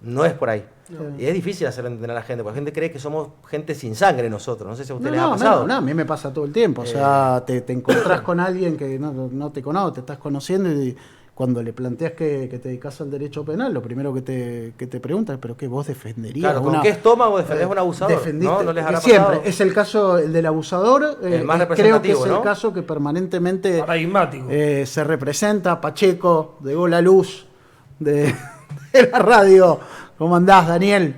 No es por ahí. No. Y es difícil hacerlo entender a la gente, porque la gente cree que somos gente sin sangre nosotros. No sé si a usted les ha pasado. No, a mí me pasa todo el tiempo. O sea, te encontrás con alguien que no te conoce, te estás conociendo, y cuando le planteas que te dedicas al derecho penal, lo primero que te preguntan es, ¿pero qué vos defenderías? Claro, ¿con qué estómago defendés a un abusador? No les hará siempre. Es el caso, el del abusador, el más creo que es el caso que permanentemente se representa. Pacheco, de Gol a Luz, de la radio. ¿Cómo andás, Daniel?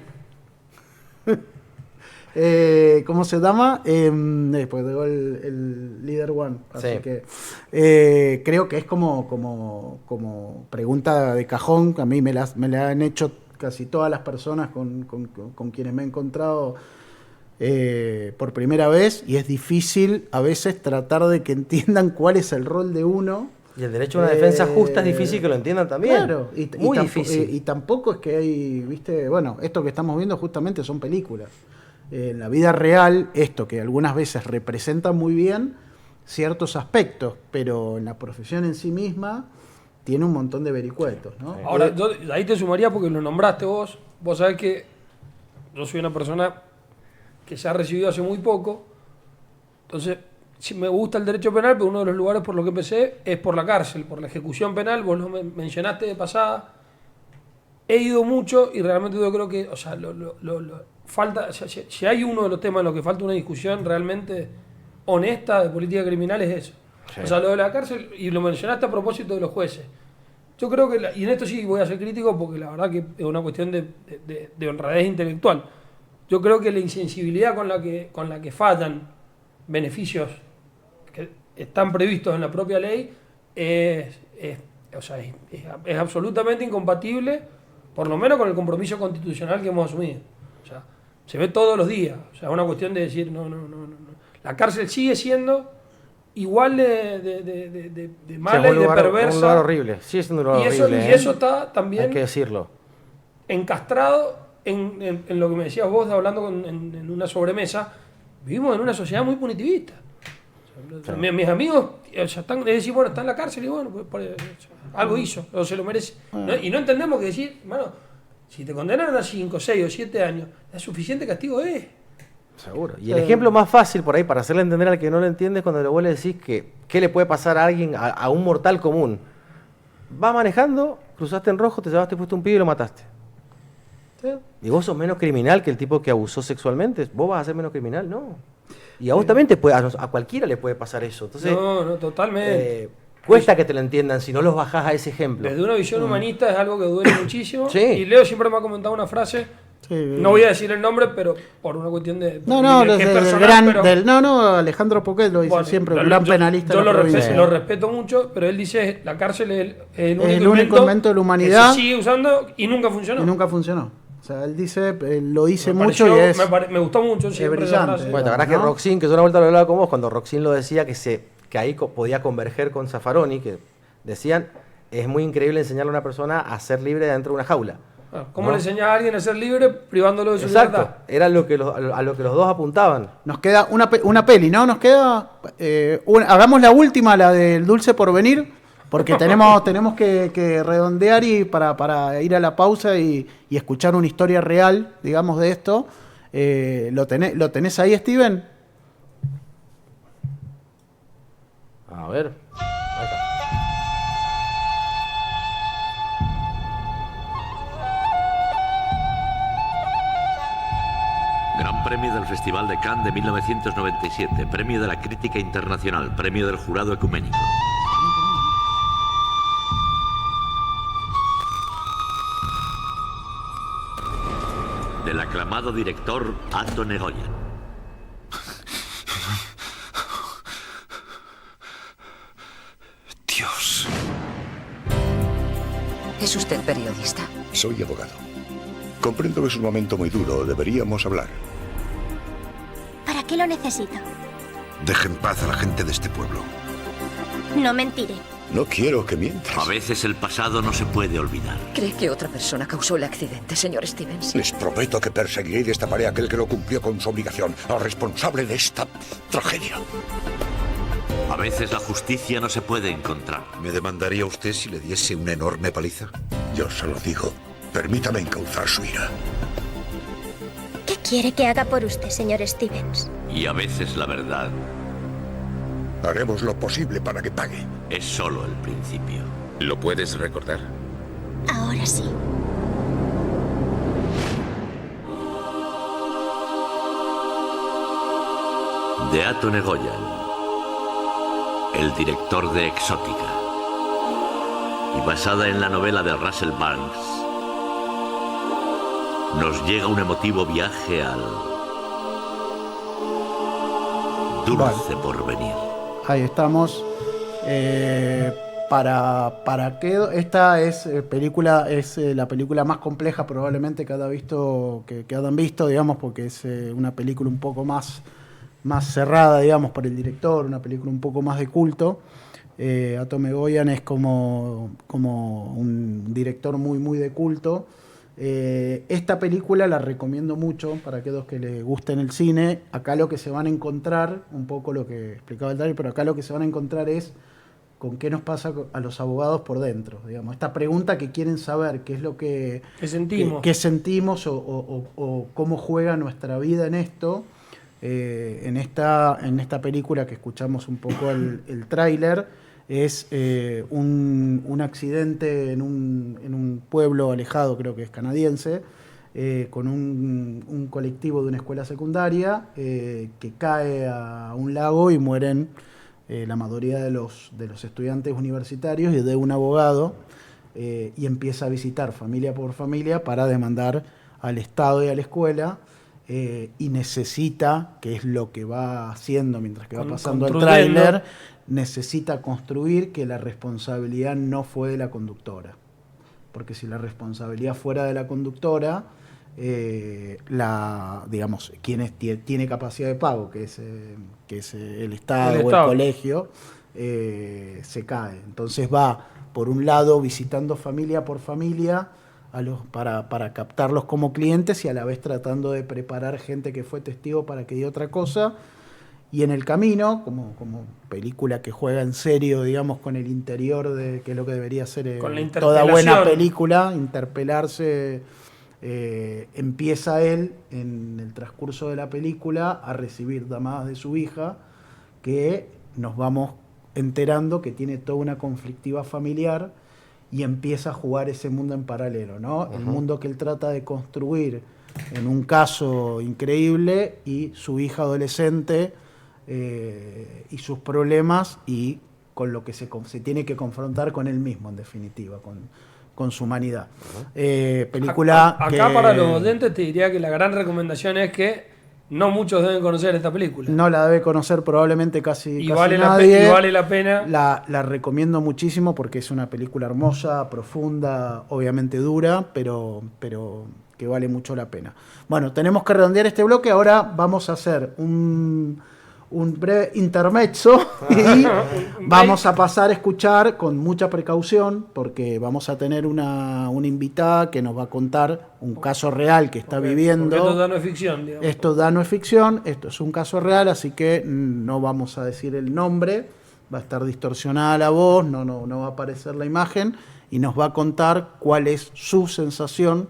¿Cómo se llama? Después llegó el Líder One. Así sí. Que creo que es como pregunta de cajón, que a mí me la han hecho casi todas las personas con quienes me he encontrado por primera vez, y es difícil a veces tratar de que entiendan cuál es el rol de uno. Y el derecho a una defensa justa es difícil que lo entiendan también. Claro, muy difícil. Y tampoco es que hay, viste, bueno, esto que estamos viendo justamente son películas. En la vida real, esto que algunas veces representa muy bien ciertos aspectos, pero en la profesión en sí misma tiene un montón de vericuetos, ¿no? Ahora, yo ahí te sumaría porque lo nombraste vos. Vos sabés que yo soy una persona que se ha recibido hace muy poco, entonces sí me gusta el derecho penal, pero uno de los lugares por los que empecé es por la cárcel, por la ejecución penal. Vos lo mencionaste de pasada. He ido mucho y realmente yo creo que, o sea, falta, si hay uno de los temas en los que falta una discusión realmente honesta de política criminal es eso. Sí. O sea, lo de la cárcel, y lo mencionaste a propósito de los jueces. Yo creo que, y en esto sí voy a ser crítico porque la verdad que es una cuestión de honradez intelectual. Yo creo que la insensibilidad con la que fallan beneficios que están previstos en la propia ley es absolutamente incompatible, por lo menos con el compromiso constitucional que hemos asumido. O sea, se ve todos los días. O sea, es una cuestión de decir, no. La cárcel sigue siendo igual de mala y de perversa. Un lugar horrible. Sigue siendo un lugar horrible. Y eso está también, hay que decirlo, encastrado en lo que me decías vos hablando en una sobremesa. Vivimos en una sociedad muy punitivista. O sea, mis amigos están de decir, bueno, está en la cárcel y bueno, pues, algo hizo, o se lo merece. ¿No? Y no entendemos que decir, hermano, si te condenaron a 5, 6 o 7 años, es suficiente castigo Seguro. Y el ejemplo más fácil por ahí para hacerle entender al que no lo entiende es cuando vos le decís que qué le puede pasar a alguien, a un mortal común. Vas manejando, cruzaste en rojo, te llevaste puesto un pibe y lo mataste. ¿Sí? Y vos sos menos criminal que el tipo que abusó sexualmente. Vos vas a ser menos criminal, ¿no? Y a vos también a cualquiera le puede pasar eso. Entonces, no, totalmente. Cuesta que te lo entiendan si no los bajás a ese ejemplo. Desde una visión humanista es algo que duele muchísimo. Sí. Y Leo siempre me ha comentado una frase. Sí, no voy a decir el nombre, pero por una cuestión de... Alejandro Poquet lo dice siempre, un gran penalista. Yo lo respeto mucho, pero él dice la cárcel es el único invento de la humanidad que se sigue usando y nunca funcionó. O sea, él lo dice mucho y es... Me gustó mucho. Es brillante. Bueno, la verdad que Roxin, que yo una vuelta lo hablaba con vos, cuando Roxin lo decía que ahí podía converger con Zaffaroni, que decían, es muy increíble enseñarle a una persona a ser libre dentro de una jaula. ¿Cómo le enseñás a alguien a ser libre privándolo de su libertad? Exacto, era a lo que los dos apuntaban. Nos queda una peli, ¿no? Nos queda... hagamos la última, la del Dulce Porvenir. porque tenemos que redondear y para ir a la pausa y escuchar una historia real, digamos, de esto. ¿Lo tenés ahí, Steven? A ver. Ahí está. Gran Premio del Festival de Cannes de 1997, Premio de la Crítica Internacional, Premio del Jurado Ecuménico. Del aclamado director Anton Egoyan. Dios. ¿Es usted periodista? Soy abogado. Comprendo que es un momento muy duro. Deberíamos hablar. ¿Para qué lo necesito? Deje en paz a la gente de este pueblo. No mentiré. No quiero que mientas. A veces el pasado no se puede olvidar. ¿Cree que otra persona causó el accidente, señor Stevens? Les prometo que perseguiré y destaparé a aquel que no cumplió con su obligación, al responsable de esta tragedia. A veces la justicia no se puede encontrar. ¿Me demandaría usted si le diese una enorme paliza? Yo solo digo, permítame encauzar su ira. ¿Qué quiere que haga por usted, señor Stevens? Y a veces la verdad Haremos lo posible para que pague. es solo el principio. ¿Lo puedes recordar? Ahora sí. De Anton Egoyan, el director de Exótica, y basada en la novela de Russell Banks, nos llega un emotivo viaje al dulce porvenir. Ahí estamos. Para que esta es la película más compleja probablemente que hayan visto, digamos, porque es una película un poco más cerrada, digamos, por el director, una película un poco más de culto. Anton Egoyan es como un director muy, muy de culto. Esta película la recomiendo mucho para aquellos que les gusten el cine. Acá lo que se van a encontrar, un poco lo que explicaba el trailer, pero acá lo que se van a encontrar es con qué nos pasa a los abogados por dentro, digamos. Esta pregunta que quieren saber, qué es lo que sentimos, qué sentimos o cómo juega nuestra vida en esto. En esta película que escuchamos un poco el tráiler, es un accidente en un pueblo alejado, creo que es canadiense, con un colectivo de una escuela secundaria que cae a un lago y mueren la mayoría de los estudiantes universitarios y de un abogado, y empieza a visitar familia por familia para demandar al Estado y a la escuela. Y necesita, que es lo que va haciendo mientras que va pasando el tráiler, necesita construir que la responsabilidad no fue de la conductora. Porque si la responsabilidad fuera de la conductora, digamos, quien tiene capacidad de pago, que es el Estado o el colegio, se cae. Entonces va, por un lado, visitando familia por familia, para captarlos como clientes y a la vez tratando de preparar gente que fue testigo para que diga otra cosa. Y en el camino, como película que juega en serio, digamos, con el interior de que es lo que debería ser toda buena película, interpelarse, empieza él, en el transcurso de la película, a recibir llamadas de su hija, que nos vamos enterando que tiene toda una conflictiva familiar, y empieza a jugar ese mundo en paralelo, ¿no? El mundo que él trata de construir en un caso increíble, y su hija adolescente y sus problemas, y con lo que se tiene que confrontar con él mismo, en definitiva, con su humanidad. Película acá para los oyentes te diría que la gran recomendación es que no muchos deben conocer esta película. No la debe conocer probablemente casi vale nadie. Y vale la pena. La recomiendo muchísimo porque es una película hermosa, profunda, obviamente dura, pero que vale mucho la pena. Bueno, tenemos que redondear este bloque. Ahora vamos a hacer un breve intermezzo y vamos a pasar a escuchar con mucha precaución, porque vamos a tener una invitada que nos va a contar un caso real que está viviendo. Esto ya no es ficción, digamos. Esto ya no es ficción, esto es un caso real, así que no vamos a decir el nombre va a estar distorsionada la voz, no va a aparecer la imagen, y nos va a contar cuál es su sensación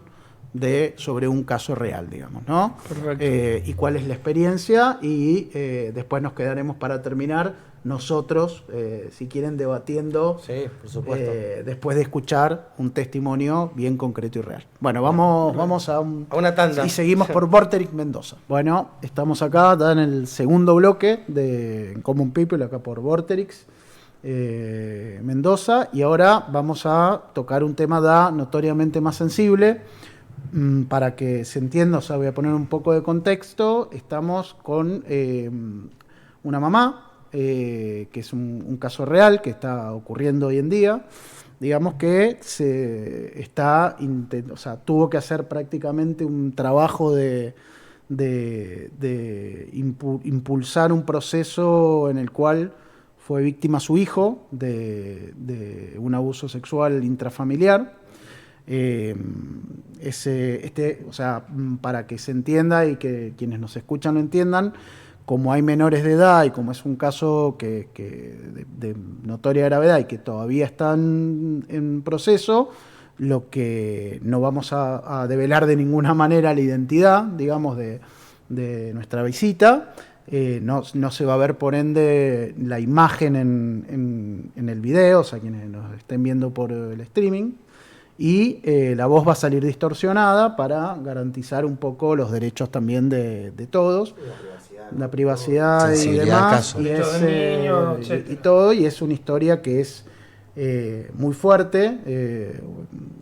sobre un caso real, digamos, ¿no? Perfecto. Y cuál es la experiencia, y después nos quedaremos para terminar nosotros, si quieren, debatiendo, por supuesto. después de escuchar un testimonio bien concreto y real. Bueno, vamos a una tanda. Y seguimos por Vorterix Mendoza. Bueno, estamos acá, en el segundo bloque de Common People, acá por Vorterix Mendoza, y ahora vamos a tocar un tema notoriamente más sensible. Para que se entienda, o sea, voy a poner un poco de contexto. Estamos con una mamá, que es un caso real que está ocurriendo hoy en día. Digamos que tuvo que hacer prácticamente un trabajo de impulsar un proceso en el cual fue víctima su hijo de un abuso sexual intrafamiliar. Para que se entienda y que quienes nos escuchan lo entiendan, como hay menores de edad y como es un caso de notoria gravedad y que todavía están en proceso, lo que no vamos a develar de ninguna manera la identidad, digamos, de nuestra visita. No se va a ver, por ende, la imagen en el video, o sea, quienes nos estén viendo por el streaming. Y la voz va a salir distorsionada para garantizar un poco los derechos también de todos, la privacidad y demás, y todo, y es una historia que es muy fuerte,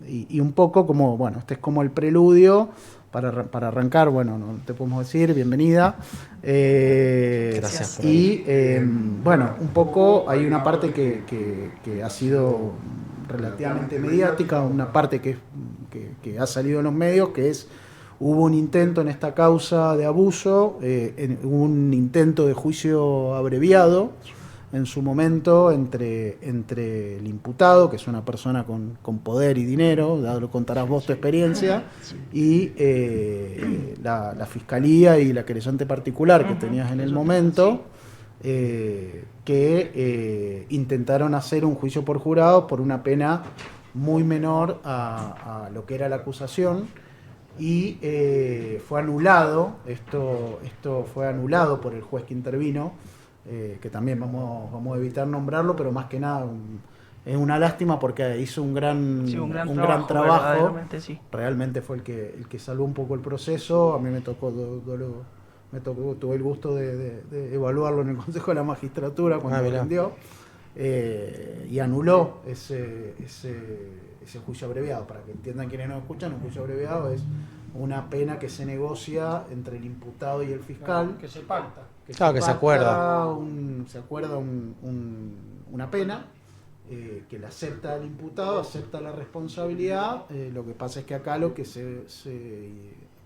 y un poco como, bueno, este es como el preludio para arrancar. Bueno, no te podemos decir bienvenida. Gracias. Y bueno, un poco hay una parte que ha sido relativamente mediática, una parte que ha salido en los medios, que es: hubo un intento en esta causa de abuso, un intento de juicio abreviado en su momento entre el imputado, que es una persona con poder y dinero, lo contarás vos tu experiencia, y la fiscalía y la querellante particular que tenías en el momento, que intentaron hacer un juicio por jurado por una pena muy menor a lo que era la acusación, y fue anulado. Esto fue anulado por el juez que intervino, que también vamos a evitar nombrarlo, pero más que nada es una lástima porque hizo un gran trabajo. Realmente fue el que salvó un poco el proceso. A mí me tocó tuve el gusto de evaluarlo en el Consejo de la Magistratura cuando aprendió, y anuló ese juicio abreviado. Para que entiendan quienes nos escuchan, un juicio abreviado es una pena que se negocia entre el imputado y el fiscal. Que se pacta. Se acuerda una pena, que la acepta el imputado, acepta la responsabilidad. Lo que pasa es que acá lo que se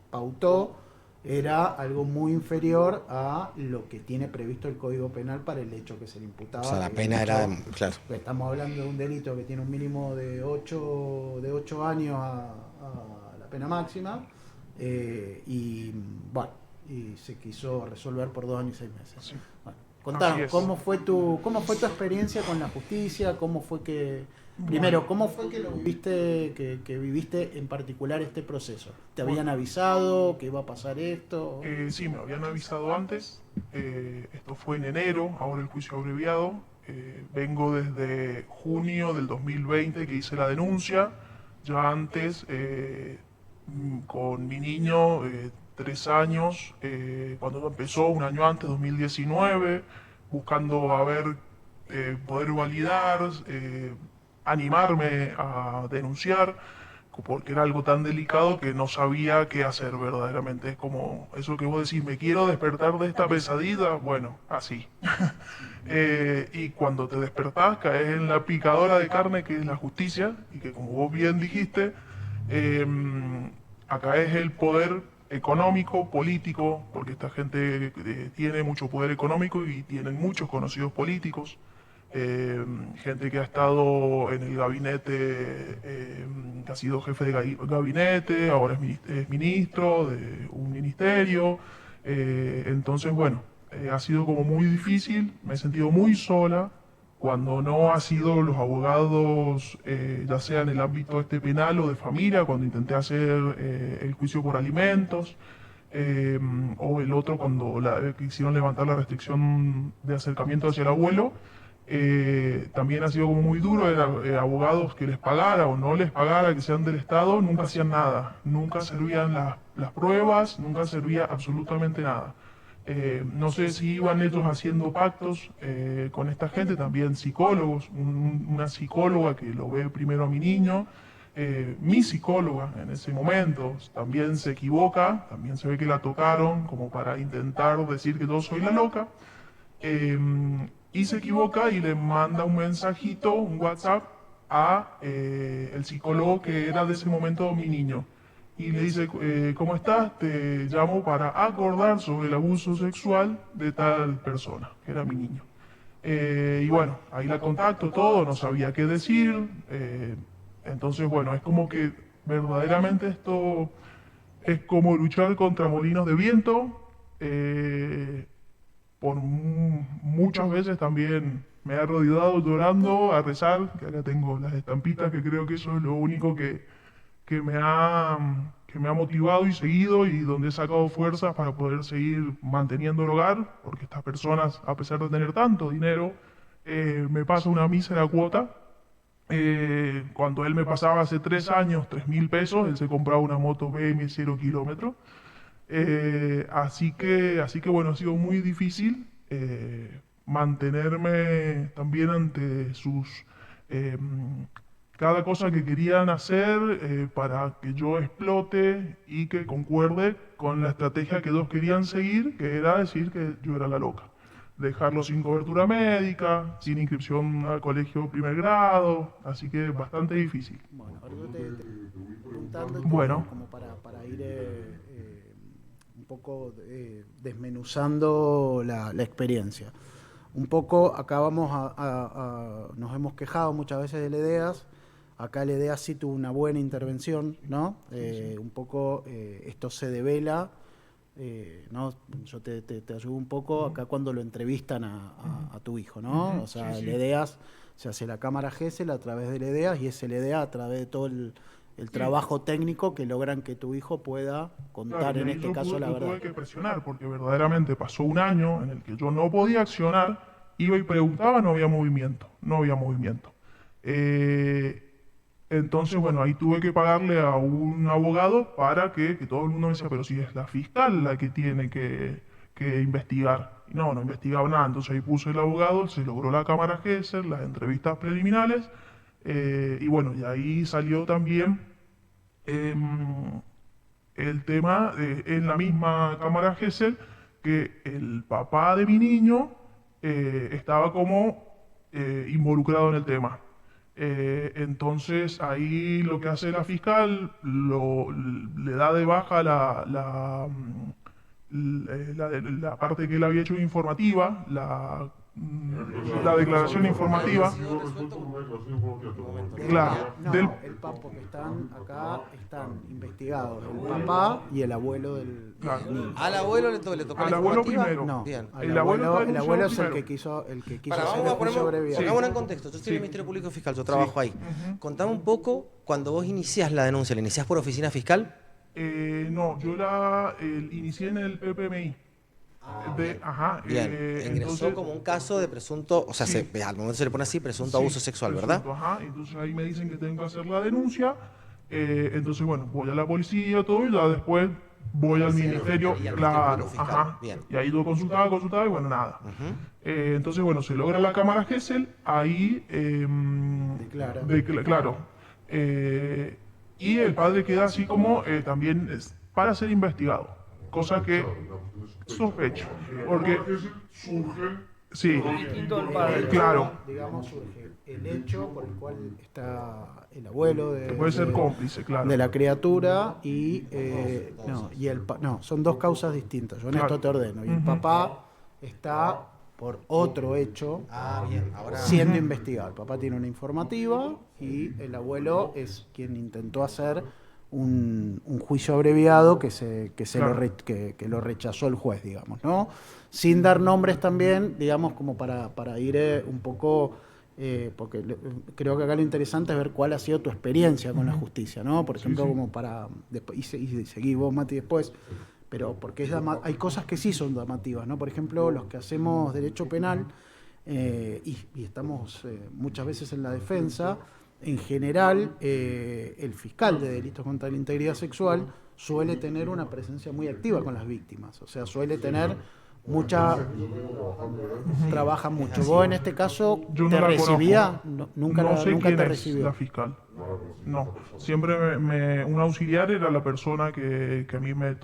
pautó era algo muy inferior a lo que tiene previsto el Código Penal para el hecho que se le imputaba. O sea, la pena era, claro. Estamos hablando de un delito que tiene un mínimo de 8 años a la pena máxima, y bueno, y se quiso resolver por 2 años y 6 meses. Sí. Bueno, contanos, ¿cómo fue tu experiencia con la justicia? ¿Cómo fue que Primero, ¿cómo fue que lo viviste, que viviste en particular este proceso? ¿Te habían avisado que iba a pasar esto? Sí, me habían avisado antes. Esto fue en enero, ahora el juicio abreviado. Vengo desde junio del 2020 que hice la denuncia. Ya antes, con mi niño, 3 años, cuando empezó, un año antes, 2019, buscando a ver, poder validar, animarme a denunciar, porque era algo tan delicado que no sabía qué hacer verdaderamente. Es como eso que vos decís, me quiero despertar de esta pesadilla, bueno, así. Y cuando te despertás, caes en la picadora de carne que es la justicia, y que como vos bien dijiste, acá es el poder económico, político, porque esta gente tiene mucho poder económico y tienen muchos conocidos políticos. Gente que ha estado en el gabinete, que ha sido jefe de gabinete, ahora es ministro de un ministerio. Entonces, bueno, ha sido como muy difícil, me he sentido muy sola, cuando no ha sido los abogados, ya sea en el ámbito penal o de familia, cuando intenté hacer el juicio por alimentos, o el otro cuando quisieron levantar la restricción de acercamiento hacia el abuelo, también ha sido como muy duro. Abogados que les pagara o no les pagara, que sean del Estado, nunca hacían nada, nunca servían las pruebas, nunca servía absolutamente nada. No sé si iban ellos haciendo pactos con esta gente, también psicólogos, una psicóloga que lo ve primero a mi niño, mi psicóloga en ese momento también se equivoca, también se ve que la tocaron como para intentar decir que yo soy la loca, y se equivoca y le manda un mensajito, un WhatsApp a el psicólogo que era de ese momento mi niño. Y le dice, ¿cómo estás? Te llamo para acordar sobre el abuso sexual de tal persona, que era mi niño. Y bueno, ahí la contacto, todo, no sabía qué decir. Entonces, bueno, es como que verdaderamente esto es como luchar contra molinos de viento. Muchas veces también me he arrodillado llorando a rezar, que acá tengo las estampitas, que creo que eso es lo único que me ha motivado y seguido, y donde he sacado fuerzas para poder seguir manteniendo el hogar, porque estas personas, a pesar de tener tanto dinero, me pasa una mísera cuota. Cuando él me pasaba hace 3 años 3.000 pesos, él se compraba una moto BM 0 kilómetros. Así que bueno, ha sido muy difícil mantenerme también ante sus... cada cosa que querían hacer para que yo explote y que concuerde con la estrategia que ellos querían seguir, que era decir que yo era la loca. Dejarlo sin cobertura médica, sin inscripción al colegio primer grado, así que bastante difícil. Bueno, ahora yo te preguntando bueno, como para ir un poco desmenuzando la experiencia. Un poco, acá vamos nos hemos quejado muchas veces de la EDEAS. Acá la EDEAS sí tuvo una buena intervención, ¿no? Sí. Un poco esto se devela, ¿no? Yo te ayudo un poco acá cuando lo entrevistan a tu hijo, ¿no? O sea, sí, sí. La EDEAS se hace la cámara GESEL a través de la EDEAS, y es el EDEAS a través de todo el trabajo técnico que logran que tu hijo pueda contar, claro, en este caso la verdad. Tuve que presionar porque verdaderamente pasó un año en el que yo no podía accionar, iba y preguntaba, no había movimiento. Entonces, bueno, ahí tuve que pagarle a un abogado para que todo el mundo me decía, pero si es la fiscal la que tiene que investigar. Y no investigaba nada. Entonces ahí puse el abogado, se logró la cámara GESEL, las entrevistas preliminares, y bueno, y ahí salió también el tema en la misma cámara GESEL que el papá de mi niño estaba como involucrado en el tema. Entonces ahí lo que hace la fiscal le da de baja la parte que él había hecho informativa, la declaración informativa. Claro, el papo que están acá están investigados el papá y el abuelo del niño. Al abuelo le tocó al abuelo primero. No, bien. El abuelo es el que quiso hacer el juicio abreviado. Pongámonos en contexto. Yo soy del Ministerio Público Fiscal, yo trabajo ahí. Contame un poco, cuando vos iniciás la denuncia, ¿la iniciás por oficina fiscal? No, yo la inicié en el PPMI. Bien, ingresó entonces, como un caso de presunto, o sea, sí, al momento se le pone así, presunto abuso sexual, ¿verdad? Entonces ahí me dicen que tengo que hacer la denuncia, entonces bueno, voy a la policía, todo, y ya después voy al ministerio, claro, y ahí lo consultaba, y bueno, nada. Entonces bueno, se logra la cámara GESEL, ahí, claro, y el padre queda así como también para ser investigado, cosa que sospecho, porque sí, claro, digamos, surge el hecho por el cual está el abuelo puede ser cómplice, claro, de la criatura y son dos causas distintas. Yo en esto te ordeno, y el papá está por otro hecho siendo investigado. El papá tiene una informativa y el abuelo es quien intentó hacer un juicio abreviado que lo rechazó el juez, digamos, ¿no? Sin dar nombres también, digamos, como para ir un poco porque creo que acá lo interesante es ver cuál ha sido tu experiencia con la justicia, ¿no? Por ejemplo, como para... Después, y seguí vos, Mati, después, pero porque hay cosas que sí son llamativas, ¿no? Por ejemplo, los que hacemos derecho penal, y estamos muchas veces en la defensa, en general, el fiscal de delitos contra la integridad sexual suele tener una presencia muy activa con las víctimas, o sea, suele tener trabaja mucho. Vos en este caso yo no te la recibía, nunca sé nunca quién te es recibió. la fiscal. No, siempre un auxiliar era la persona que a mí me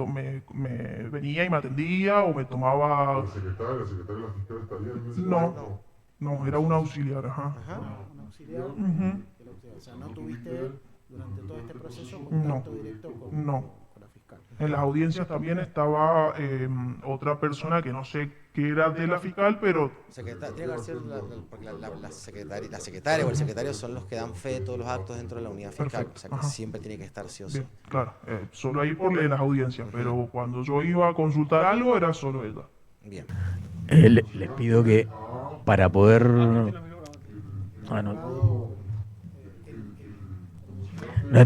venía y me atendía o me tomaba... ¿La secretaria de la fiscal estaría en ese No, momento? no, era un auxiliar, ajá. Un auxiliar. O sea, no tuviste durante todo este proceso contacto directo con la fiscal. En las audiencias también estaba otra persona que no sé qué era de la fiscal, pero... Tiene que ser porque la secretaria o el secretario son los que dan fe de todos los actos dentro de la unidad fiscal. Perfecto. O sea que siempre tiene que estar sí o sí. Bien, claro, solo ahí en las audiencias, pero cuando yo iba a consultar algo era solo ella. Bien. Les pido que para poder... No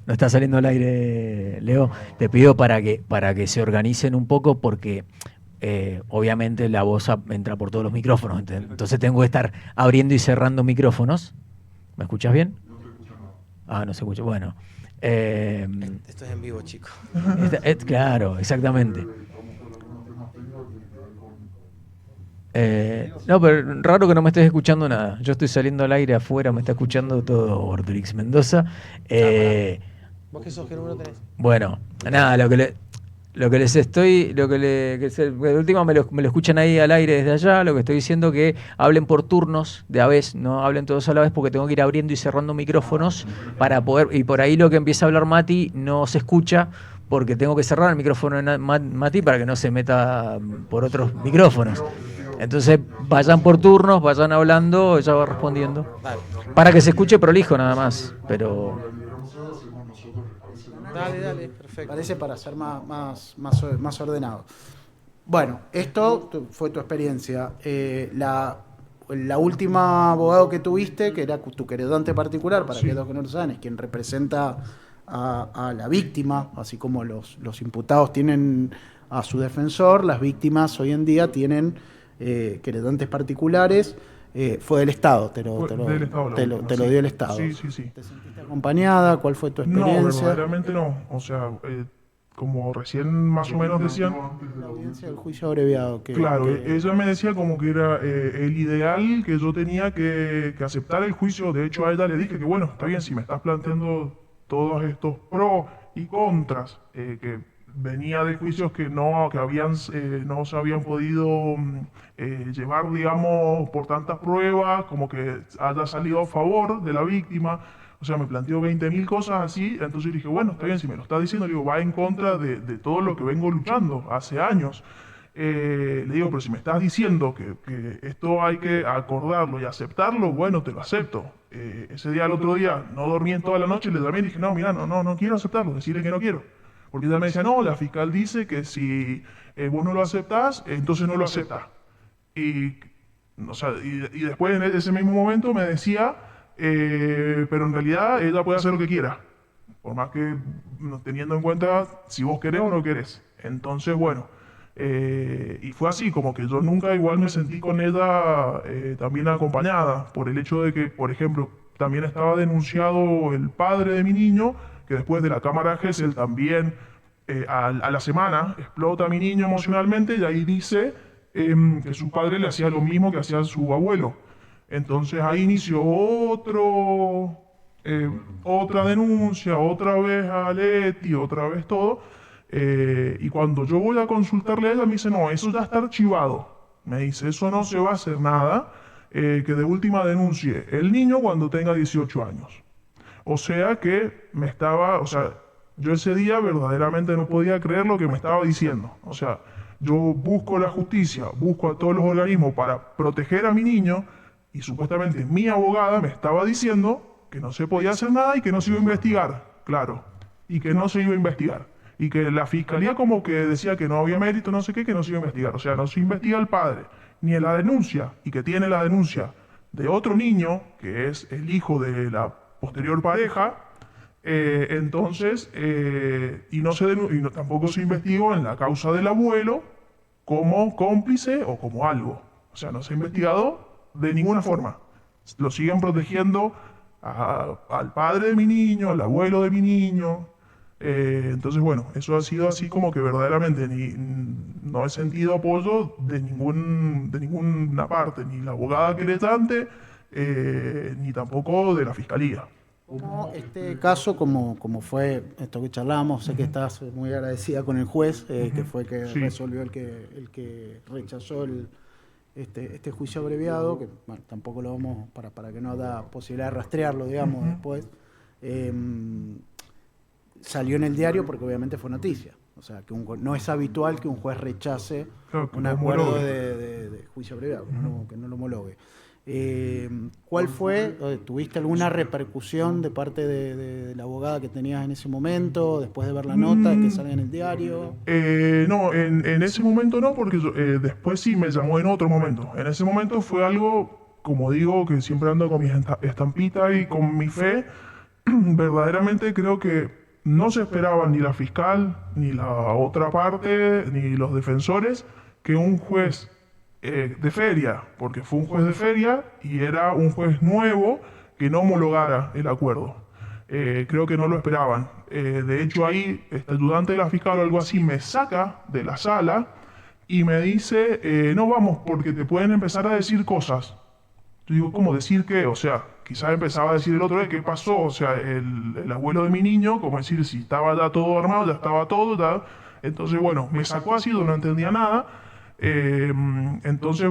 está saliendo al aire, Leo. Te pido para que se organicen un poco porque obviamente la voz entra por todos los micrófonos. Entonces tengo que estar abriendo y cerrando micrófonos. ¿Me escuchas bien? No se escucha. Bueno. Esto es en vivo, chicos. Claro, exactamente. No, pero raro que no me estés escuchando nada. Yo estoy saliendo al aire afuera, me está escuchando todo Ordrix Mendoza. ¿Vos qué sos? ¿Qué número tenés? Bueno, nada, lo que les estoy, de última me lo escuchan ahí al aire desde allá, lo que estoy diciendo que hablen por turnos de a vez, no hablen todos a la vez porque tengo que ir abriendo y cerrando micrófonos para poder, y por ahí lo que empieza a hablar Mati no se escucha porque tengo que cerrar el micrófono de Mati para que no se meta por otros micrófonos. Entonces vayan por turnos, vayan hablando, ella va respondiendo. Para que se escuche prolijo nada más, pero... Dale, perfecto. Parece para ser más ordenado. Bueno, esto fue tu experiencia. La última abogado que tuviste, que era tu querellante particular, para aquellos que no lo saben, es quien representa a la víctima, así como los imputados tienen a su defensor, las víctimas hoy en día tienen querellantes particulares. Fue del Estado, te lo dio el Estado. Sí. ¿Te sentiste acompañada? ¿Cuál fue tu experiencia? No, verdaderamente no. O sea, como recién más o menos decían... La audiencia del juicio abreviado. Claro, ella me decía como que era el ideal, que yo tenía que aceptar el juicio. De hecho, a ella le dije que bueno, está bien, si me estás planteando todos estos pros y contras, que venía de juicios que no se habían podido llevar, digamos, por tantas pruebas, como que haya salido a favor de la víctima. O sea, me planteó 20.000 cosas así, entonces dije, bueno, está bien, si me lo está diciendo, digo, va en contra de todo lo que vengo luchando hace años. Le digo, pero si me estás diciendo que esto hay que acordarlo y aceptarlo, bueno, te lo acepto. Ese día, el otro día, no dormí en toda la noche, le llamé y dije, no, mira, no quiero aceptarlo, decirle que no quiero. Porque ella me decía, no, la fiscal dice que si vos no lo aceptás, entonces no lo aceptas. Y después en ese mismo momento me decía, pero en realidad ella puede hacer lo que quiera, por más que teniendo en cuenta si vos querés o no querés. Entonces, bueno, y fue así, como que yo nunca igual me sentí con ella también acompañada, por el hecho de que, por ejemplo, también estaba denunciado el padre de mi niño, que después de la cámara Gesell también a la semana explota a mi niño emocionalmente y ahí dice que su padre le hacía lo mismo que hacía su abuelo. Entonces ahí inició otra denuncia, otra vez a Leti, otra vez todo. Y cuando yo voy a consultarle a ella, me dice, no, eso ya está archivado. Me dice, eso no se va a hacer nada, que de última denuncie el niño cuando tenga 18 años. O sea que yo ese día verdaderamente no podía creer lo que me estaba diciendo. O sea, yo busco la justicia, busco a todos los organismos para proteger a mi niño y supuestamente mi abogada me estaba diciendo que no se podía hacer nada y que no se iba a investigar, claro, y que no se iba a investigar. Y que la fiscalía como que decía que no había mérito, no sé qué, que no se iba a investigar. O sea, no se investiga al padre, ni en la denuncia, y que tiene la denuncia de otro niño, que es el hijo de la posterior pareja. Entonces, y tampoco se investigó en la causa del abuelo como cómplice o como algo. O sea, no se ha investigado de ninguna forma. Lo siguen protegiendo al padre de mi niño, al abuelo de mi niño. Entonces, bueno, eso ha sido así como que verdaderamente no he sentido apoyo de ninguna parte, ni la abogada querellante, ni tampoco de la fiscalía. Como este caso, como fue esto que charlamos, sé que estás muy agradecida con el juez, que fue el que resolvió, el que rechazó este juicio abreviado, que bueno, tampoco lo vamos, para que no da posibilidad de rastrearlo, digamos, después. Salió en el diario porque obviamente fue noticia. O sea, que no es habitual que un juez rechace un acuerdo de juicio abreviado, que no lo homologue. ¿Cuál fue? ¿Tuviste alguna repercusión de parte de la abogada que tenías en ese momento, después de ver la nota que sale en el diario? No, en ese momento no, porque después sí me llamó en otro momento. En ese momento fue algo, como digo, que siempre ando con mi estampita y con mi fe. Verdaderamente creo que no se esperaba ni la fiscal, ni la otra parte, ni los defensores, que un juez de feria, porque fue un juez de feria y era un juez nuevo que no homologara el acuerdo. Creo que no lo esperaban. De hecho, ahí este ayudante de la fiscal o algo así me saca de la sala y me dice, no vamos porque te pueden empezar a decir cosas. Yo digo, ¿cómo decir qué? O sea, quizás empezaba a decir el otro, ¿qué pasó? O sea, el abuelo de mi niño, como decir, si estaba ya todo armado, ya estaba todo, ya. Entonces, bueno, me sacó así, no entendía nada. Entonces,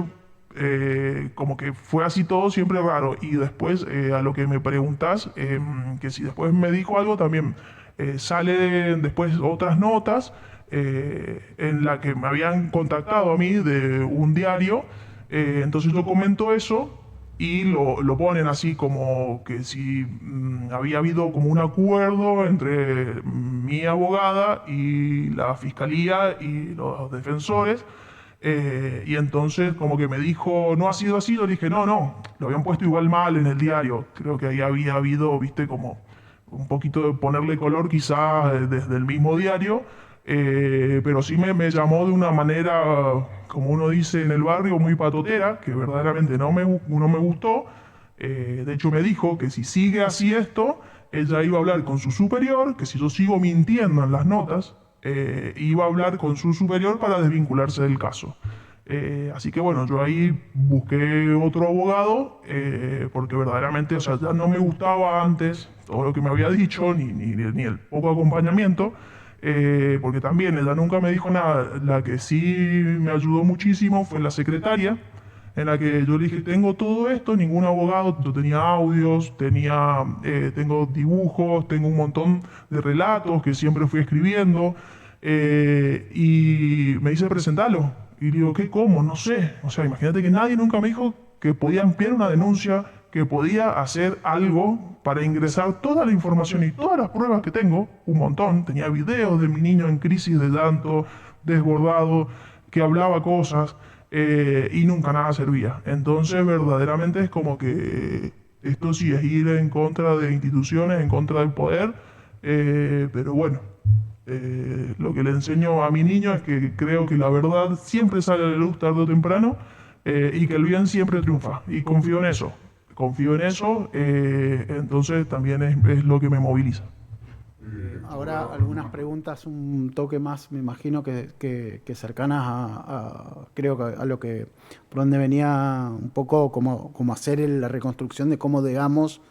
como que fue así todo siempre raro. Y después, a lo que me preguntas, que si después me dijo algo, también sale después otras notas en la que me habían contactado a mí de un diario. Entonces yo comento eso y lo ponen así como que si había habido como un acuerdo entre mi abogada y la fiscalía y los defensores. Y entonces como que me dijo, no ha sido así, yo dije, no, lo habían puesto igual mal en el diario. Creo que ahí había habido, viste, como un poquito de ponerle color quizás desde el mismo diario, pero sí me llamó de una manera, como uno dice en el barrio, muy patotera, que verdaderamente no me gustó. De hecho me dijo que si sigue así esto, ella iba a hablar con su superior, que si yo sigo mintiendo en las notas, iba a hablar con su superior para desvincularse del caso. Así que bueno, yo ahí busqué otro abogado, porque verdaderamente, o sea, ya no me gustaba antes todo lo que me había dicho, ni el poco acompañamiento, porque también ella nunca me dijo nada. La que sí me ayudó muchísimo fue la secretaria, en la que yo le dije, tengo todo esto, ningún abogado, yo tenía audios, tengo dibujos, tengo un montón de relatos que siempre fui escribiendo, y me dice, presentalo. Y digo, ¿qué? ¿Cómo? No sé. O sea, imagínate que nadie nunca me dijo que podía ampliar una denuncia, que podía hacer algo para ingresar toda la información y todas las pruebas que tengo, un montón. Tenía videos de mi niño en crisis de llanto, desbordado, que hablaba cosas, y nunca nada servía. Entonces, verdaderamente es como que esto sí es ir en contra de instituciones, en contra del poder, pero bueno, lo que le enseño a mi niño es que creo que la verdad siempre sale a la luz tarde o temprano, y que el bien siempre triunfa, y confío en eso. Entonces también es lo que me moviliza. Ahora algunas preguntas un toque más, me imagino que cercanas creo que a lo que, por donde venía un poco como hacer la reconstrucción de cómo llegamos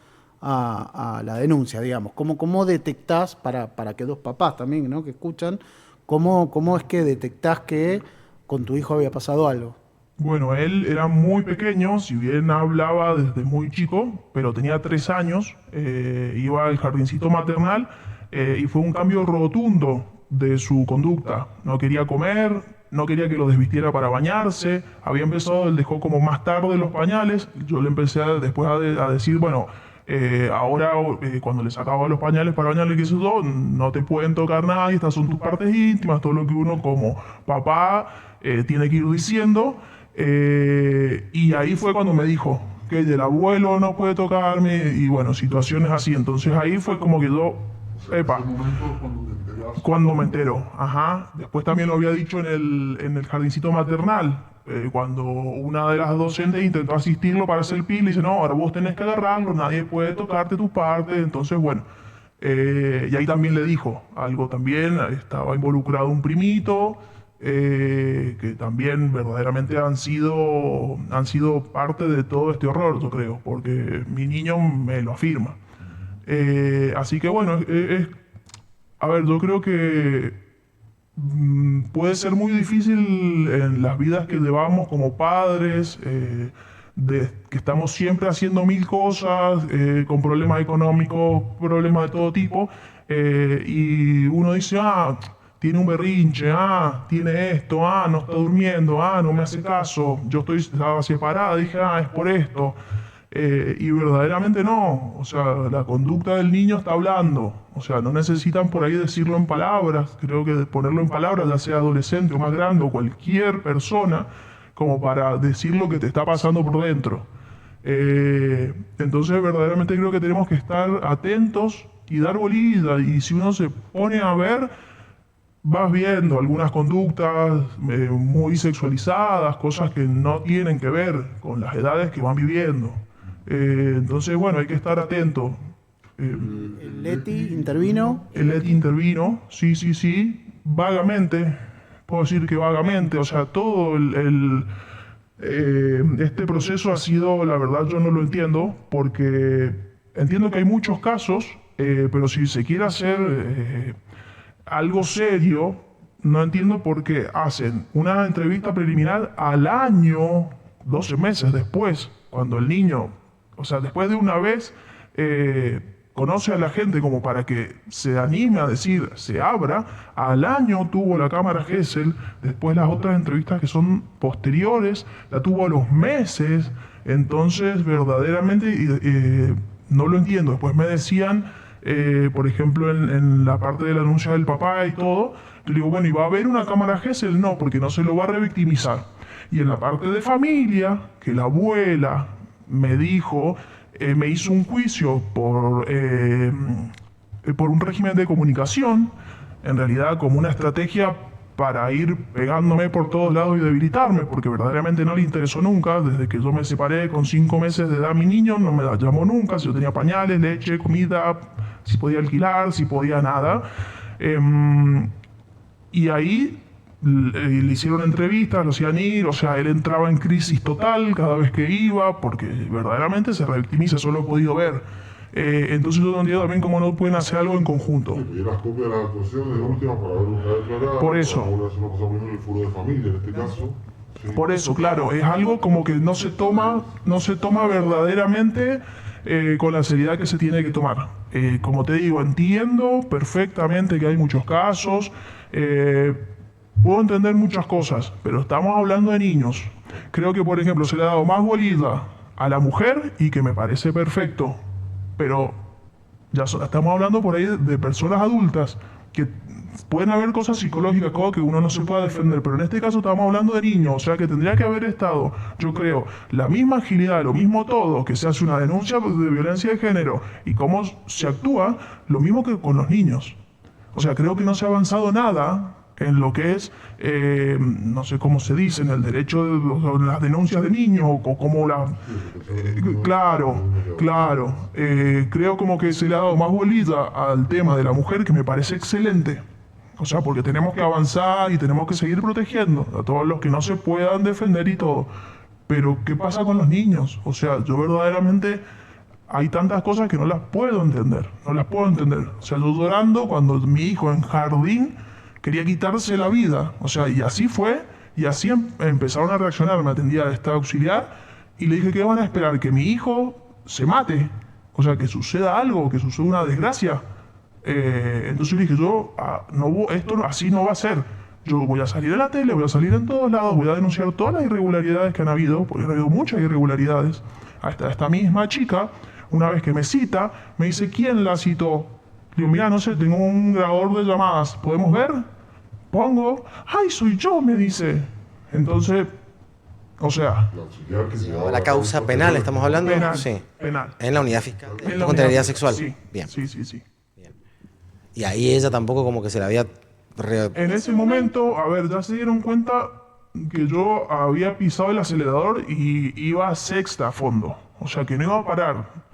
a la denuncia, digamos. ¿Cómo detectás, para que dos papás también, ¿no?, que escuchan, cómo es que detectás que con tu hijo había pasado algo? Bueno, él era muy pequeño, si bien hablaba desde muy chico, pero tenía 3 años, iba al jardincito maternal, y fue un cambio rotundo de su conducta. No quería comer, no quería que lo desvistiera para bañarse, había empezado, él dejó como más tarde los pañales, yo le empecé después a decir, bueno, ahora cuando le sacaba los pañales para bañarle, qué sé yo, no te pueden tocar nada, y estas son tus partes íntimas, todo lo que uno como papá tiene que ir diciendo. Y ahí fue cuando me dijo, que el abuelo no puede tocarme, y bueno, situaciones así. Entonces ahí fue como que yo, epa, cuando me entero, ajá. Después también lo había dicho en el jardincito maternal, cuando una de las docentes intentó asistirlo para hacer el pis, le dice, no, ahora vos tenés que agarrarlo, nadie puede tocarte tu parte. Entonces, bueno, y ahí también le dijo algo también, estaba involucrado un primito, que también verdaderamente han sido parte de todo este horror, yo creo, porque mi niño me lo afirma. Así que bueno, a ver, yo creo que puede ser muy difícil en las vidas que llevamos como padres, que estamos siempre haciendo mil cosas, con problemas económicos, problemas de todo tipo, y uno dice, tiene un berrinche, tiene esto, no está durmiendo, no me hace caso, estaba separada, dije, es por esto. Y verdaderamente no, o sea, la conducta del niño está hablando, o sea, no necesitan por ahí decirlo en palabras, creo que ponerlo en palabras, ya sea adolescente o más grande o cualquier persona, como para decir lo que te está pasando por dentro. Entonces verdaderamente creo que tenemos que estar atentos y dar bolilla, y si uno se pone a ver, vas viendo algunas conductas muy sexualizadas, cosas que no tienen que ver con las edades que van viviendo. Entonces, bueno, hay que estar atento. ¿El Leti intervino? El Leti intervino, sí, vagamente, puedo decir que vagamente, o sea, todo este proceso ha sido, la verdad yo no lo entiendo, porque entiendo que hay muchos casos, pero si se quiere hacer algo serio, no entiendo por qué hacen una entrevista preliminar al año, 12 meses después, cuando el niño, o sea, después de una vez conoce a la gente como para que se anime a decir, se abra, al año tuvo la cámara Gesell, después las otras entrevistas que son posteriores, la tuvo a los meses, entonces verdaderamente no lo entiendo. Después me decían, por ejemplo, en la parte del anuncio del papá y todo, yo digo, bueno, ¿y va a haber una cámara Gesell? No, porque no se lo va a revictimizar. Y en la parte de familia, que la abuela me dijo, me hizo un juicio por un régimen de comunicación, en realidad como una estrategia para ir pegándome por todos lados y debilitarme, porque verdaderamente no le interesó nunca. Desde que yo me separé con 5 meses de edad a mi niño, no me llamó nunca, si yo tenía pañales, leche, comida, si podía alquilar, si podía nada. Y ahí le hicieron entrevistas, lo hacían ir, o sea, él entraba en crisis total cada vez que iba, porque verdaderamente se revictimiza, eso lo he podido ver. Entonces yo no entiendo también cómo no pueden hacer algo en conjunto. Y las copias de las actuaciones de última para ver una declarada. Por eso. Ahora se lo pasó primero el foro de familia en este caso. Sí. Por eso, claro, es algo como que no se toma verdaderamente con la seriedad que se tiene que tomar. Como te digo, entiendo perfectamente que hay muchos casos, puedo entender muchas cosas, pero estamos hablando de niños. Creo que, por ejemplo, se le ha dado más bolilla a la mujer, y que me parece perfecto, pero ya estamos hablando por ahí de personas adultas que pueden haber cosas psicológicas, cosas que uno no se pueda defender, pero en este caso estamos hablando de niños, o sea que tendría que haber estado, yo creo, la misma agilidad, lo mismo todo, que se hace una denuncia de violencia de género y cómo se actúa, lo mismo que con los niños. O sea, creo que no se ha avanzado nada en lo que es, no sé cómo se dice, en el derecho de las denuncias de niños, o como la... claro, creo como que se le ha dado más bolilla al tema de la mujer, que me parece excelente. O sea, porque tenemos que avanzar y tenemos que seguir protegiendo a todos los que no se puedan defender y todo. Pero, ¿qué pasa con los niños? O sea, yo verdaderamente... hay tantas cosas que no las puedo entender, O sea, yo llorando cuando mi hijo en jardín quería quitarse la vida, o sea, y así fue, y así empezaron a reaccionar. Me atendía esta auxiliar y le dije, ¿qué van a esperar? ¿Que mi hijo se mate? O sea, que suceda algo, que suceda una desgracia. Entonces le dije, esto así no va a ser. Yo voy a salir en la tele, voy a salir en todos lados, voy a denunciar todas las irregularidades que han habido, porque han habido muchas irregularidades. Hasta esta misma chica, una vez que me cita, me dice, ¿quién la citó? Digo, mira, no sé, tengo un grabador de llamadas, ¿podemos ver? Pongo, ¡ay, soy yo!, me dice. Entonces, O sea... La causa penal, ¿estamos hablando? Penal, sí. penal. En la unidad fiscal. En la Con integridad unidad, sexual. sí. Bien. Sí, sí, sí. Bien. Y ahí ella tampoco como que se la había... En ese momento, a ver, ya se dieron cuenta que yo había pisado el acelerador y iba a sexta a fondo. O sea, que no iba a parar.